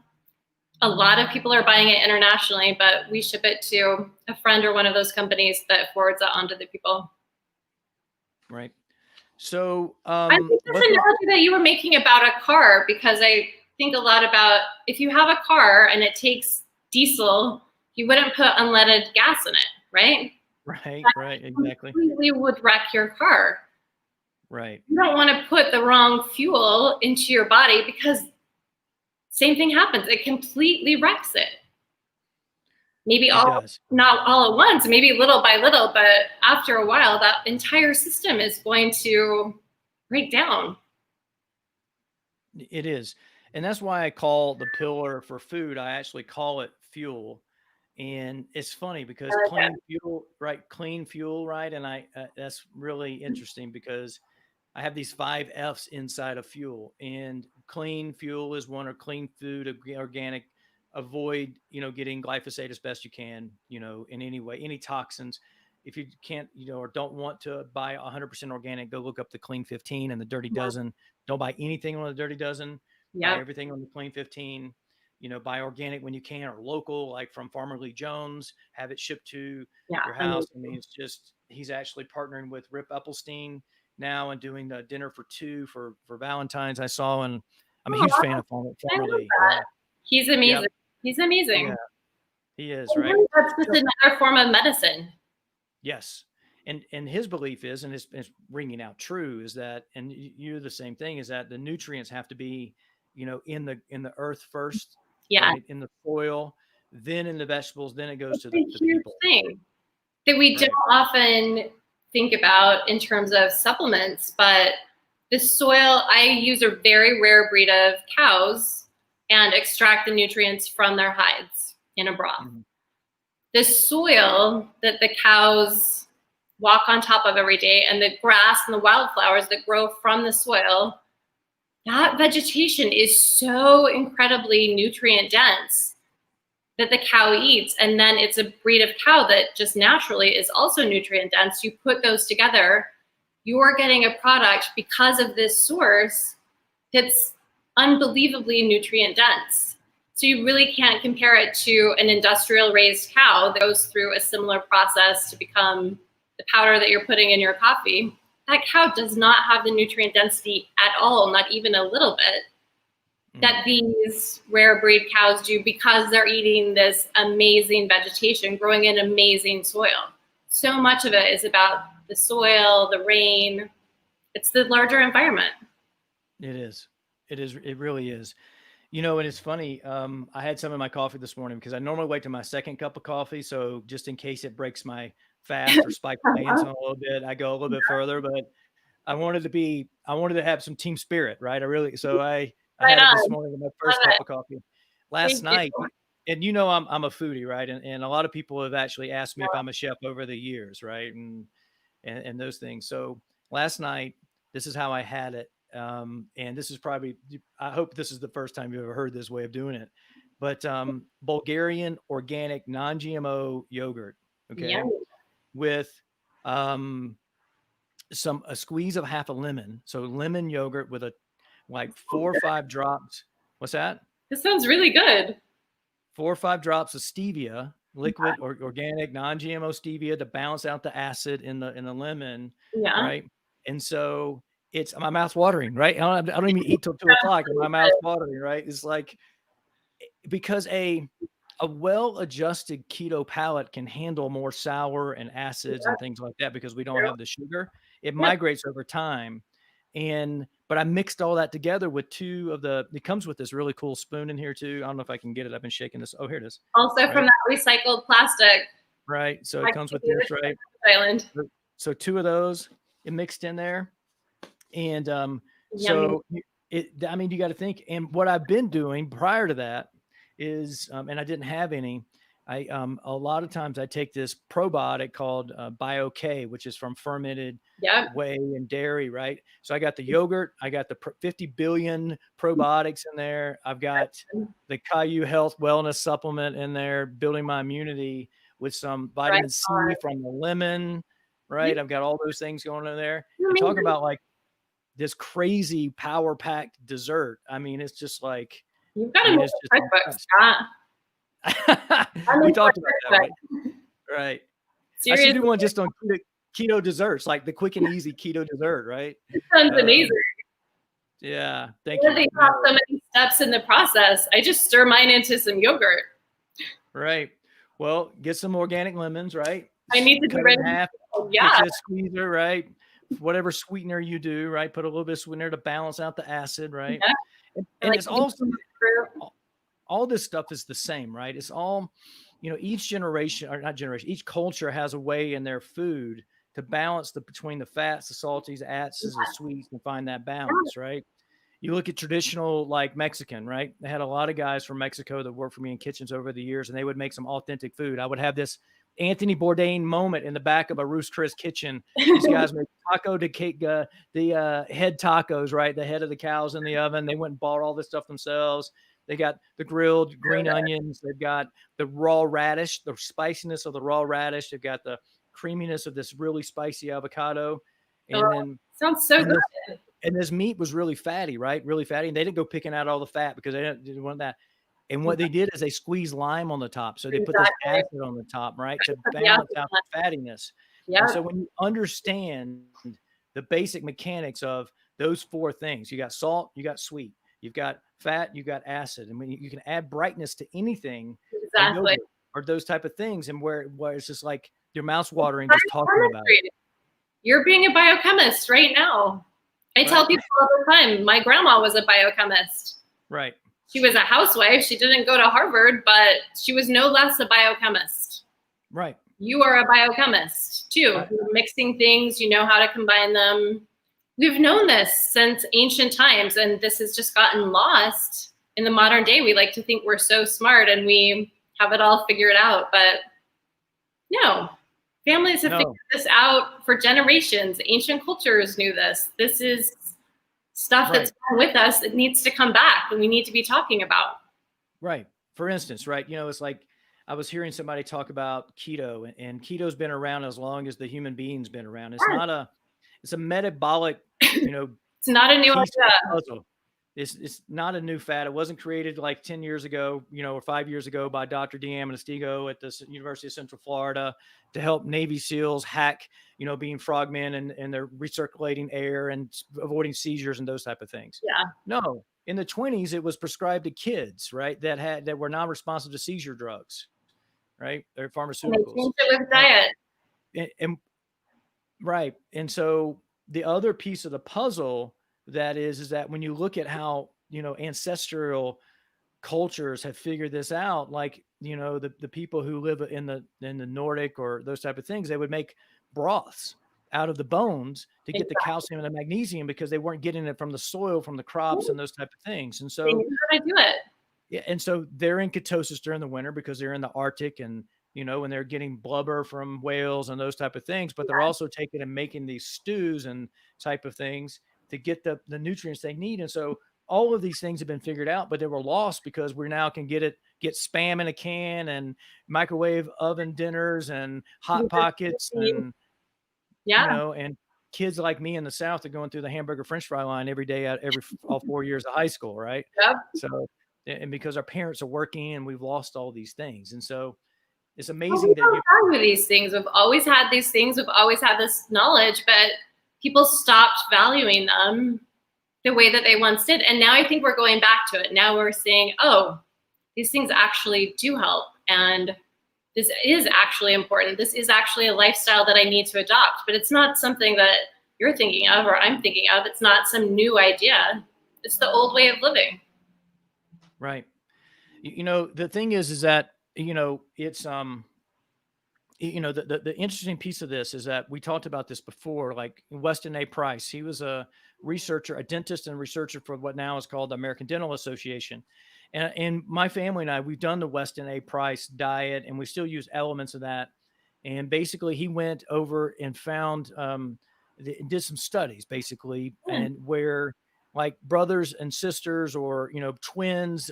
a lot of people are buying it internationally, but we ship it to a friend or one of those companies that forwards it onto the people. Right. So I think this analogy that you were making about a car, because I think a lot about if you have a car and it takes diesel, you wouldn't put unleaded gas in it, right? Right, exactly. Completely would wreck your car. Right. You don't want to put the wrong fuel into your body, because same thing happens. It completely wrecks it. Maybe not all at once, maybe little by little, but after a while, that entire system is going to break down. It is. And that's why I call the pillar for food, I actually call it fuel. And it's funny because clean fuel, right? And that's really interesting because I have these 5 F's inside of fuel, and clean fuel is one, or clean food, organic, avoid, getting glyphosate as best you can, in any way, any toxins. If you can't, or don't want to buy 100% organic, go look up the Clean 15 and the Dirty Dozen. Don't buy anything on the Dirty Dozen. Buy everything on the Clean 15. Buy organic when you can, or local, like from Farmer Lee Jones, have it shipped to your house. I mean, he's actually partnering with Rip Epplestein now and doing the dinner for 2 for Valentine's. I saw, and I'm a huge fan of Farmer Lee. He's amazing. Yep. He's amazing. Yeah, he is, right? That's just another form of medicine. Yes. And his belief is, and it's ringing out true, is that, and you're the same thing, is that the nutrients have to be, in the earth first. Yeah. Right? In the soil, then in the vegetables, then it goes to the people. Thing that we don't often think about in terms of supplements, but the soil, I use a very rare breed of cows and extract the nutrients from their hides in a broth. Mm-hmm. The soil that the cows walk on top of every day, and the grass and the wildflowers that grow from the soil, that vegetation is so incredibly nutrient dense that the cow eats. And then it's a breed of cow that just naturally is also nutrient dense. You put those together, you're getting a product because of this source that's unbelievably nutrient dense. So you really can't compare it to an industrial raised cow that goes through a similar process to become the powder that you're putting in your coffee. That cow does not have the nutrient density at all, not even a little bit, that these rare breed cows do, because they're eating this amazing vegetation growing in amazing soil. So much of it is about the soil, the rain, It's the larger environment. It is. It is. It really is. And it's funny. I had some in my coffee this morning because I normally wait to my second cup of coffee. So just in case it breaks my fast or spikes my insulin a little bit, I go a little bit further. But I wanted to have some team spirit, right? I Right had it this on. morning with my first cup of coffee. Last night, and I'm a foodie, right? And a lot of people have actually asked me if I'm a chef over the years, right? And those things. So last night, this is how I had it. And this is probably, I hope this is the first time you've ever heard this way of doing it, but Bulgarian organic non-GMO yogurt, okay, with a squeeze of half a lemon. So lemon yogurt with like 4 or 5 drops. What's that? This sounds really good. 4 or 5 drops of stevia, liquid or organic non-GMO stevia to balance out the acid in the lemon, right? And so my mouth's watering, right? I don't even eat till 2:00 and my mouth's watering, right? It's like, because a well-adjusted keto palate can handle more sour and acids and things like that because we don't have the sugar. It migrates over time. But I mixed all that together with it comes with this really cool spoon in here too. I don't know if I can get it. I've been shaking this. Oh, here it is. Also right? From that recycled plastic. Right. So it comes with this, right? Island. So 2 of those mixed in there. And so you got to think. And what I've been doing prior to that is, and I didn't have any, a lot of times I take this probiotic called Biotech, which is from fermented whey and dairy, right? So I got the yogurt, I got the 50 billion probiotics in there. I've got the Caillou Health Wellness supplement in there, building my immunity with some vitamin C from the lemon, right? I've got all those things going in there. And talk about like this crazy power packed dessert. I mean, it's just like, you've got to make a cookbook, Scott. We talked about that, right? Seriously? I should do one just on keto desserts, like the quick and easy keto dessert, right? It sounds amazing. Yeah, thank you. They have so many steps in the process. I just stir mine into some yogurt. Right. Well, get some organic lemons, right? I need to cut it in half. Get a squeezer, right? Whatever sweetener you do, right? Put a little bit of sweetener to balance out the acid, right? Yeah. And it's also all this stuff is the same, right? It's all, each generation, or not generation, each culture has a way in their food to balance between the fats, the salties, the acids, the sweets, and find that balance, right? You look at traditional, like Mexican, right? They had a lot of guys from Mexico that worked for me in kitchens over the years, and they would make some authentic food. I would have this Anthony Bourdain moment in the back of a Ruth's Chris kitchen. These guys make taco de cake, the head tacos, right? The head of the cows in the oven. They went and bought all this stuff themselves. They got the grilled green onions. They've got the raw radish, the spiciness of the raw radish. They've got the creaminess of this really spicy avocado. And then sounds so good. And this meat was really fatty, right? Really fatty. And they didn't go picking out all the fat because they didn't want that. And what they did is they squeezed lime on the top. So they put this acid on the top, right? To balance out the fattiness. Yeah. And so when you understand the basic mechanics of those 4 things, you got salt, you got sweet, you've got fat, you got acid. And when you can add brightness to anything, or those type of things, and where it's just like your mouth's watering just talking about it. You're being a biochemist right now. I tell people all the time, my grandma was a biochemist. Right. She was a housewife. She didn't go to Harvard, but she was no less a biochemist. Right. You are a biochemist too. Right. You're mixing things, you know how to combine them. We've known this since ancient times, and this has just gotten lost in the modern day. We like to think we're so smart and we have it all figured out, but no. Families have figured this out for generations. Ancient cultures knew this. This is stuff that's with us that needs to come back and we need to be talking about. Right. For instance, right. It's like I was hearing somebody talk about keto, and keto's been around as long as the human being's been around. It's a metabolic, it's not a new idea. It's not a new fad. It wasn't created like 10 years ago, or 5 years ago by Dr. D'Amonistigo at the University of Central Florida to help Navy SEALs hack, being frogmen and they're recirculating air and avoiding seizures and those type of things. Yeah. No, in the 20s, it was prescribed to kids, right? That were non-responsive to seizure drugs, right? They're pharmaceuticals. And they changed it with diet. And right. And so the other piece of the puzzle that is that when you look at how, ancestral cultures have figured this out, like, the people who live in the Nordic or those type of things, they would make broths out of the bones to get the calcium and the magnesium because they weren't getting it from the soil, from the crops and those type of things. And They so knew how to do it. yeah, and so they're in ketosis during the winter because they're in the Arctic and, and they're getting blubber from whales and those type of things, but they're also taking and making these stews and type of things to get the nutrients they need. And so all of these things have been figured out, but they were lost because we now can get Spam in a can and microwave oven dinners and Hot Pockets and, and kids like me in the South are going through the hamburger French fry line every day all 4 years of high school. Right. Yep. So, and because our parents are working and we've lost all these things. And so it's amazing that you value these things. We've always had these things. We've always had this knowledge, but people stopped valuing them the way that they once did. And now I think we're going back to it. Now we're saying, oh, these things actually do help. And this is actually important. This is actually a lifestyle that I need to adopt, but it's not something that you're thinking of or I'm thinking of. It's not some new idea. It's the old way of living. Right. The thing is that, it's, the interesting piece of this is that we talked about this before, like Weston A. Price. He was a researcher, a dentist and researcher for what now is called the American Dental Association. And my family and I, we've done the Weston A. Price diet and we still use elements of that. And basically he went over and found, did some studies basically, and where like brothers and sisters or, twins,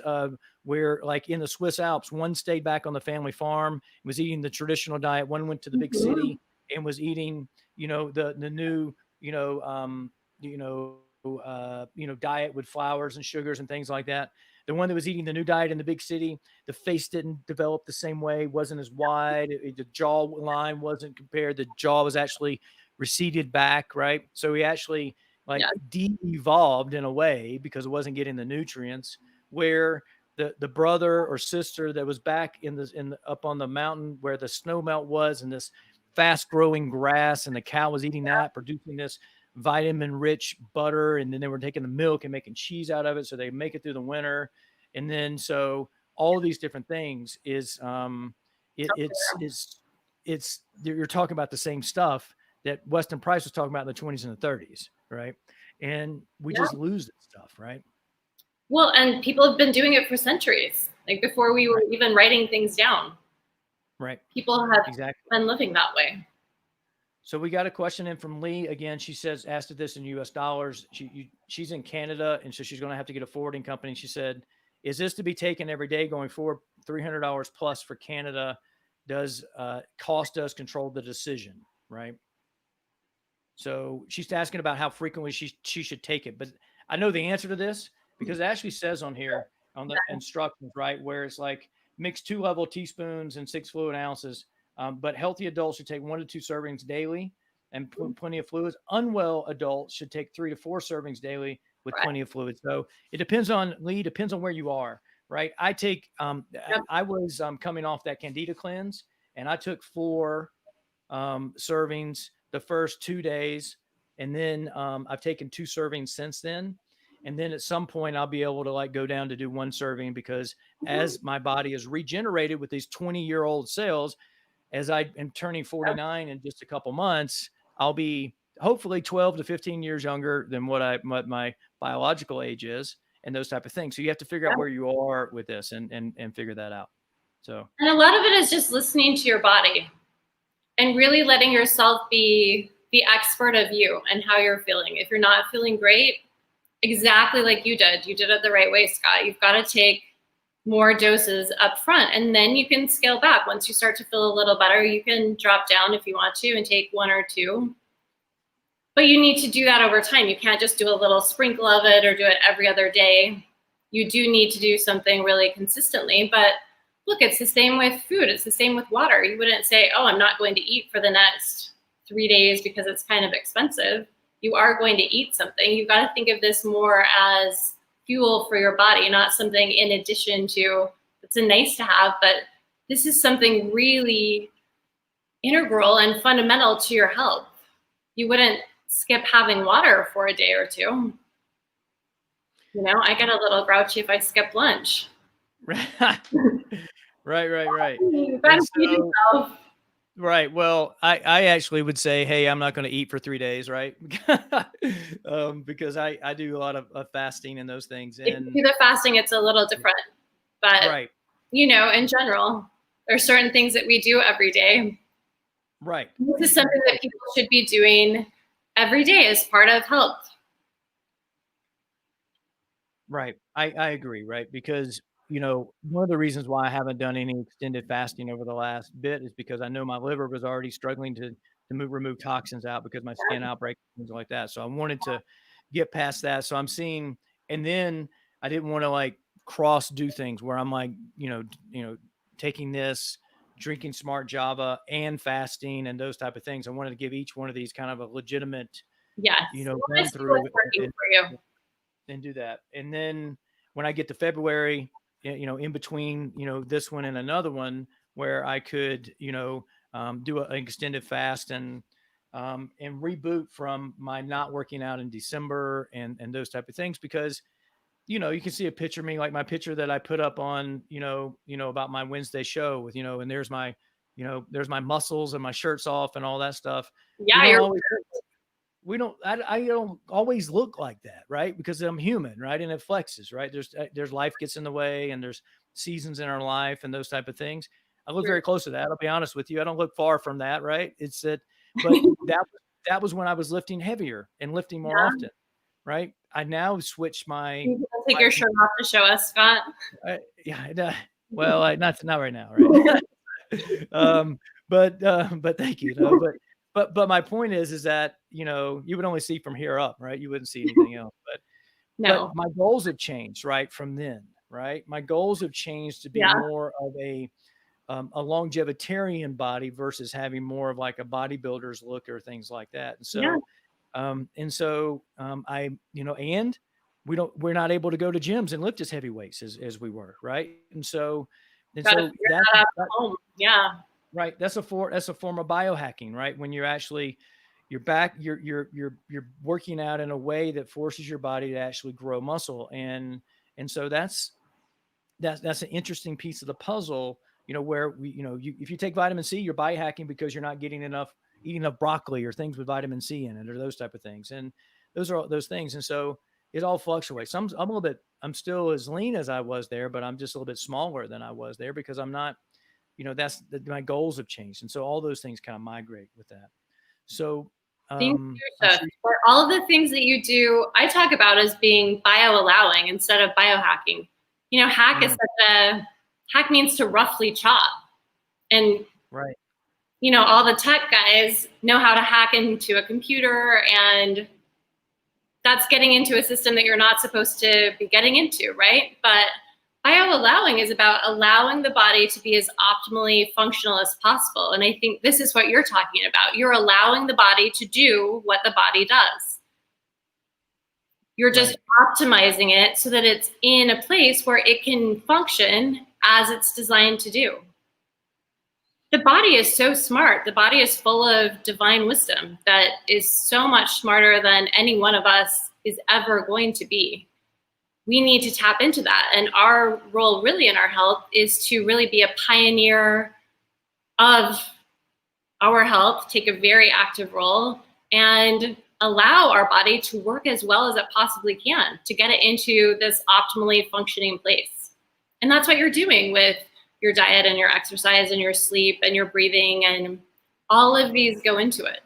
where like in the Swiss Alps, one stayed back on the family farm, was eating the traditional diet. One went to the big city and was eating, the new, diet with flours and sugars and things like that. The one that was eating the new diet in the big city, the face didn't develop the same way, wasn't as wide. The jaw line wasn't compared. The jaw was actually receded back, right? So he actually de-evolved in a way because it wasn't getting the nutrients, where the brother or sister that was back up on the mountain where the snow melt was and this fast growing grass and the cow was eating that, producing this vitamin rich butter. And then they were taking the milk and making cheese out of it. So they make it through the winter. And then, so all of these different things is, you're talking about the same stuff that Weston Price was talking about in the 20s and the 30s. Right. And we just lose that stuff. Right. Well, and people have been doing it for centuries, like before we were even writing things down. Right. People have been living that way. So we got a question in from Lee. Again, she says, asked this in US dollars. She's in Canada, and so she's going to have to get a forwarding company. She said, is this to be taken every day going forward? $300 plus for Canada. Does cost us control the decision? Right. So she's asking about how frequently she should take it. But I know the answer to this because it actually says on here on the instructions, right, where it's like mix 2 level teaspoons and 6 fluid ounces. But healthy adults should take 1 to 2 servings daily and plenty of fluids. Unwell adults should take 3 to 4 servings daily with plenty of fluids. So it depends on where you are, right? I take, I was coming off that Candida cleanse and I took 4 servings the first 2 days. And then I've taken 2 servings since then. And then at some point I'll be able to like go down to do 1 serving because as my body is regenerated with these 20-year-old cells, as I am turning 49 in just a couple months, I'll be hopefully 12 to 15 years younger than what my biological age is and those type of things. So you have to figure out where you are with this and figure that out. So, and a lot of it is just listening to your body and really letting yourself be the expert of you and how you're feeling. If you're not feeling great, exactly like you did it the right way, Scott. You've got to take more doses up front, and then you can scale back. Once you start to feel a little better, you can drop down if you want to and take 1 or 2. But you need to do that over time. You can't just do a little sprinkle of it or do it every other day. You do need to do something really consistently. But look, it's the same with food. It's the same with water. You wouldn't say, oh, I'm not going to eat for the next 3 days because it's kind of expensive. You are going to eat something. You've got to think of this more as fuel for your body, not something in addition to, it's a nice to have, but this is something really integral and fundamental to your health. You wouldn't skip having water for a day or two. You know, I get a little grouchy if I skip lunch. Right. You And gotta feed so, yourself. right. Well, I actually would say, hey, I'm not going to eat for 3 days, right? Because I do a lot of fasting and those things. If you And do the fasting, it's a little different. But, right, you know, in general, there's certain things that we do every day. right. This is something that people should be doing every day as part of health. Right. I agree, right? Because, one of the reasons why I haven't done any extended fasting over the last bit is because I know my liver was already struggling to remove toxins out because my skin outbreak, things like that. So I wanted to get past that. So I'm seeing, and then I didn't want to like cross do things where I'm like, taking this, drinking smart Java and fasting and those type of things. I wanted to give each one of these kind of a legitimate, Yes. run Let's see through what's working for you. and do that. And then when I get to February, in between, this one and another one where I could, do an extended fast and reboot from my not working out in December and those type of things because, you can see a picture of me, like my picture that I put up on, about my Wednesday show with, and there's my muscles and my shirt's off and all that stuff. We Yeah, don't you're always I don't always look like that, right? Because I'm human, right? And it flexes, right? There's life gets in the way and there's seasons in our life and those type of things. I look very close to that. I'll be honest with you. I don't look far from that, right? It's that, but that was when I was lifting heavier and lifting more yeah. often, right? I now switch You can take your shirt off to show us, Scott. yeah, well, not right now, right? But thank you. But my point is that you would only see from here up, right? You wouldn't see anything else. But No. my goals have changed, right, from then, right? My goals have changed to be Yeah. more of a longevitarian body versus having more of like a bodybuilder's look or things like that. Yeah. I, and we're not able to go to gyms and lift as heavy weights as we were, right? And so Gotta figure that out at home. Yeah. right. That's a form of biohacking, right? When you're actually you're working out in a way that forces your body to actually grow muscle. And so that's an interesting piece of the puzzle, where if you take vitamin C, you're biohacking because you're not getting eating enough broccoli or things with vitamin C in it or those type of things. And those are those things. And so it all fluctuates. I'm still as lean as I was there, but I'm just a little bit smaller than I was there because I'm not, my goals have changed. And so all those things kind of migrate with that. So, Things I'm do sure shift. But all of the things that you do, I talk about as being bio-allowing instead of biohacking. You know, hack means to roughly chop. And right. all the tech guys know how to hack into a computer, and that's getting into a system that you're not supposed to be getting into, right? But bio-allowing is about allowing the body to be as optimally functional as possible. And I think this is what you're talking about. You're allowing the body to do what the body does. You're just optimizing it so that it's in a place where it can function as it's designed to do. The body is so smart. The body is full of divine wisdom that is so much smarter than any one of us is ever going to be. We need to tap into that. And our role really in our health is to really be a pioneer of our health, take a very active role, and allow our body to work as well as it possibly can to get it into this optimally functioning place. And that's what you're doing with your diet and your exercise and your sleep and your breathing, and all of these go into it.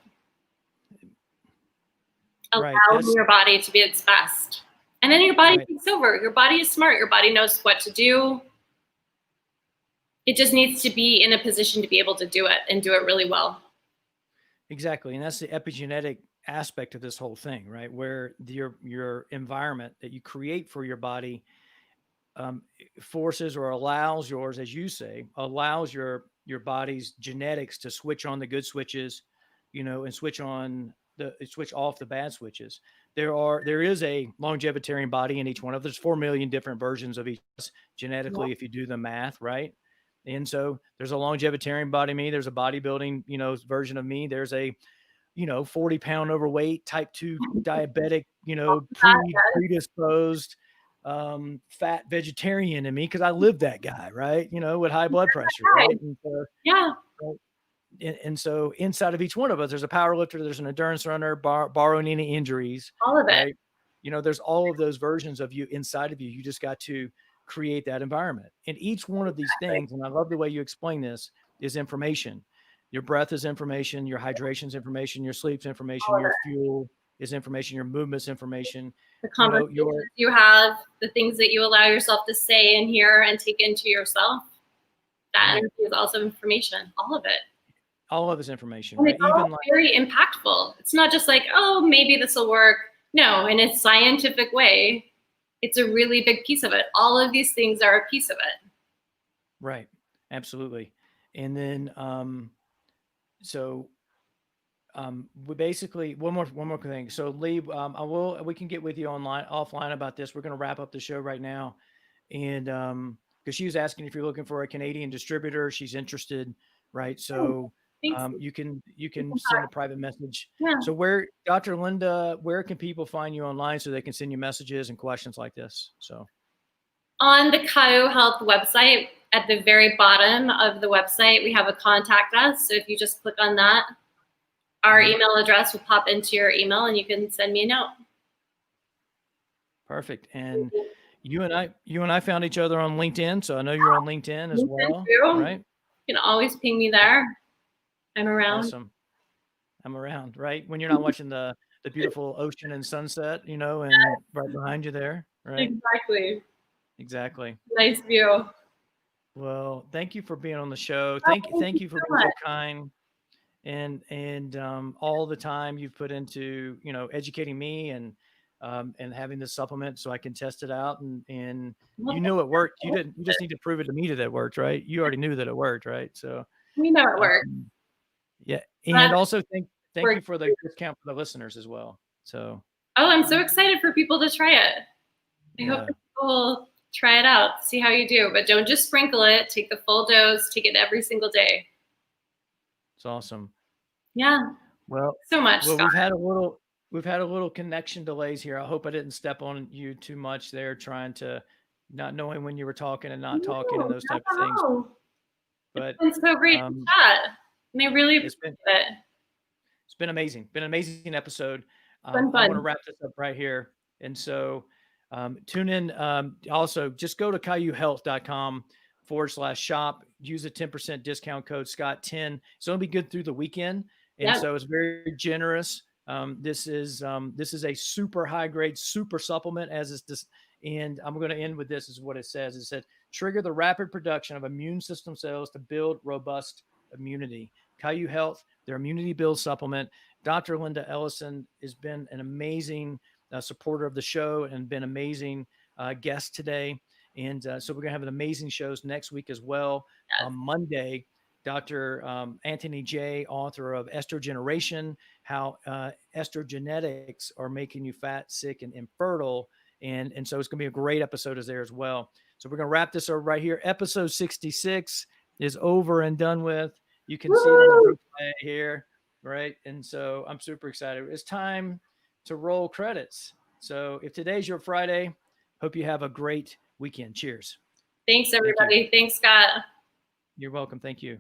Allowing your body to be its best. And then your body takes over. Your body is smart. Your body knows what to do. It just needs to be in a position to be able to do it and do it really well. Exactly. And that's the epigenetic aspect of this whole thing, right? Where your environment that you create for your body forces or allows yours, as you say, allows your body's genetics to switch on the good switches, and switch off the bad switches. There is a longevitarian body in each one of them. There's 4 million different versions of each genetically, if you do the math, right? And so there's a longevitarian body me, there's a bodybuilding, version of me, there's a 40-pound overweight, type 2 diabetic, predisposed, fat vegetarian in me, because I lived that guy, right? With high blood pressure, right? And so, yeah. And so inside of each one of us, there's a power lifter, there's an endurance runner, borrowing any injuries, all of it. right? There's all of those versions of you inside of you. You just got to create that environment. And each one of these things, and I love the way you explain this, is information. Your breath is information, your hydration's information, your sleep's information, your fuel is information, your movement's information. The conversations you have, the things that you allow yourself to say and hear and take into yourself, that energy is also information, all of it. All of this information, and right? It's all very impactful. It's not just like, oh, maybe this will work. No, in a scientific way, it's a really big piece of it. All of these things are a piece of it. Right. Absolutely. And then, we basically, one more thing. So Lee, we can get with you offline about this. We're going to wrap up the show right now. And, cause she was asking if you're looking for a Canadian distributor, she's interested. Right. So, you can send a private message. Yeah. So Dr. Linda, where can people find you online so they can send you messages and questions like this? So on the Kayo Health website, at the very bottom of the website, we have a contact us. So if you just click on that, our email address will pop into your email and you can send me a note. Perfect. And you and I found each other on LinkedIn. So I know you're on LinkedIn as well, right? You can always ping me there. I'm around. Awesome. I'm around, right? When you're not watching the beautiful ocean and sunset, and right behind you there, right? Exactly. Nice view. Well, thank you for being on the show. Thank you for being so kind and all the time you've put into, educating me and having this supplement so I can test it out and it worked. You just need to prove it to me that it worked, right? You already knew that it worked, right? So we know it worked. Yeah. And also thank you for the discount for the listeners as well. So I'm so excited for people to try it. I hope people try it out, see how you do, but don't just sprinkle it. Take the full dose, take it every single day. It's awesome. Yeah. Well, so much. Well, we've had a little connection delays here. I hope I didn't step on you too much there, trying to not knowing when you were talking and not talking and those type of things. But it's been so great to chat. And I really appreciate it. It's been amazing. Been an amazing episode. Fun. I want to wrap this up right here. And so tune in. Also, just go to kayuhealth.com/shop. Use a 10% discount code Scott10. It's going to be good through the weekend. And so it's very generous. This is a super high grade, super supplement as is this. And I'm going to end with this is what it says. It said, trigger the rapid production of immune system cells to build robust immunity. Kayu Health, their immunity build supplement. Dr. Linda Ellison has been an amazing supporter of the show and been amazing guest today. And so we're going to have an amazing shows next week as well. On Monday, Dr. Anthony J., author of Estrogeneration, how estrogenetics are making you fat, sick, and infertile. And so it's going to be a great episode there as well. So we're going to wrap this up right here. Episode 66 is over and done with. You can see it on the replay here, right? And so I'm super excited. It's time to roll credits. So if today's your Friday, hope you have a great weekend. Cheers. Thanks, everybody. Thanks, Scott. You're welcome. Thank you.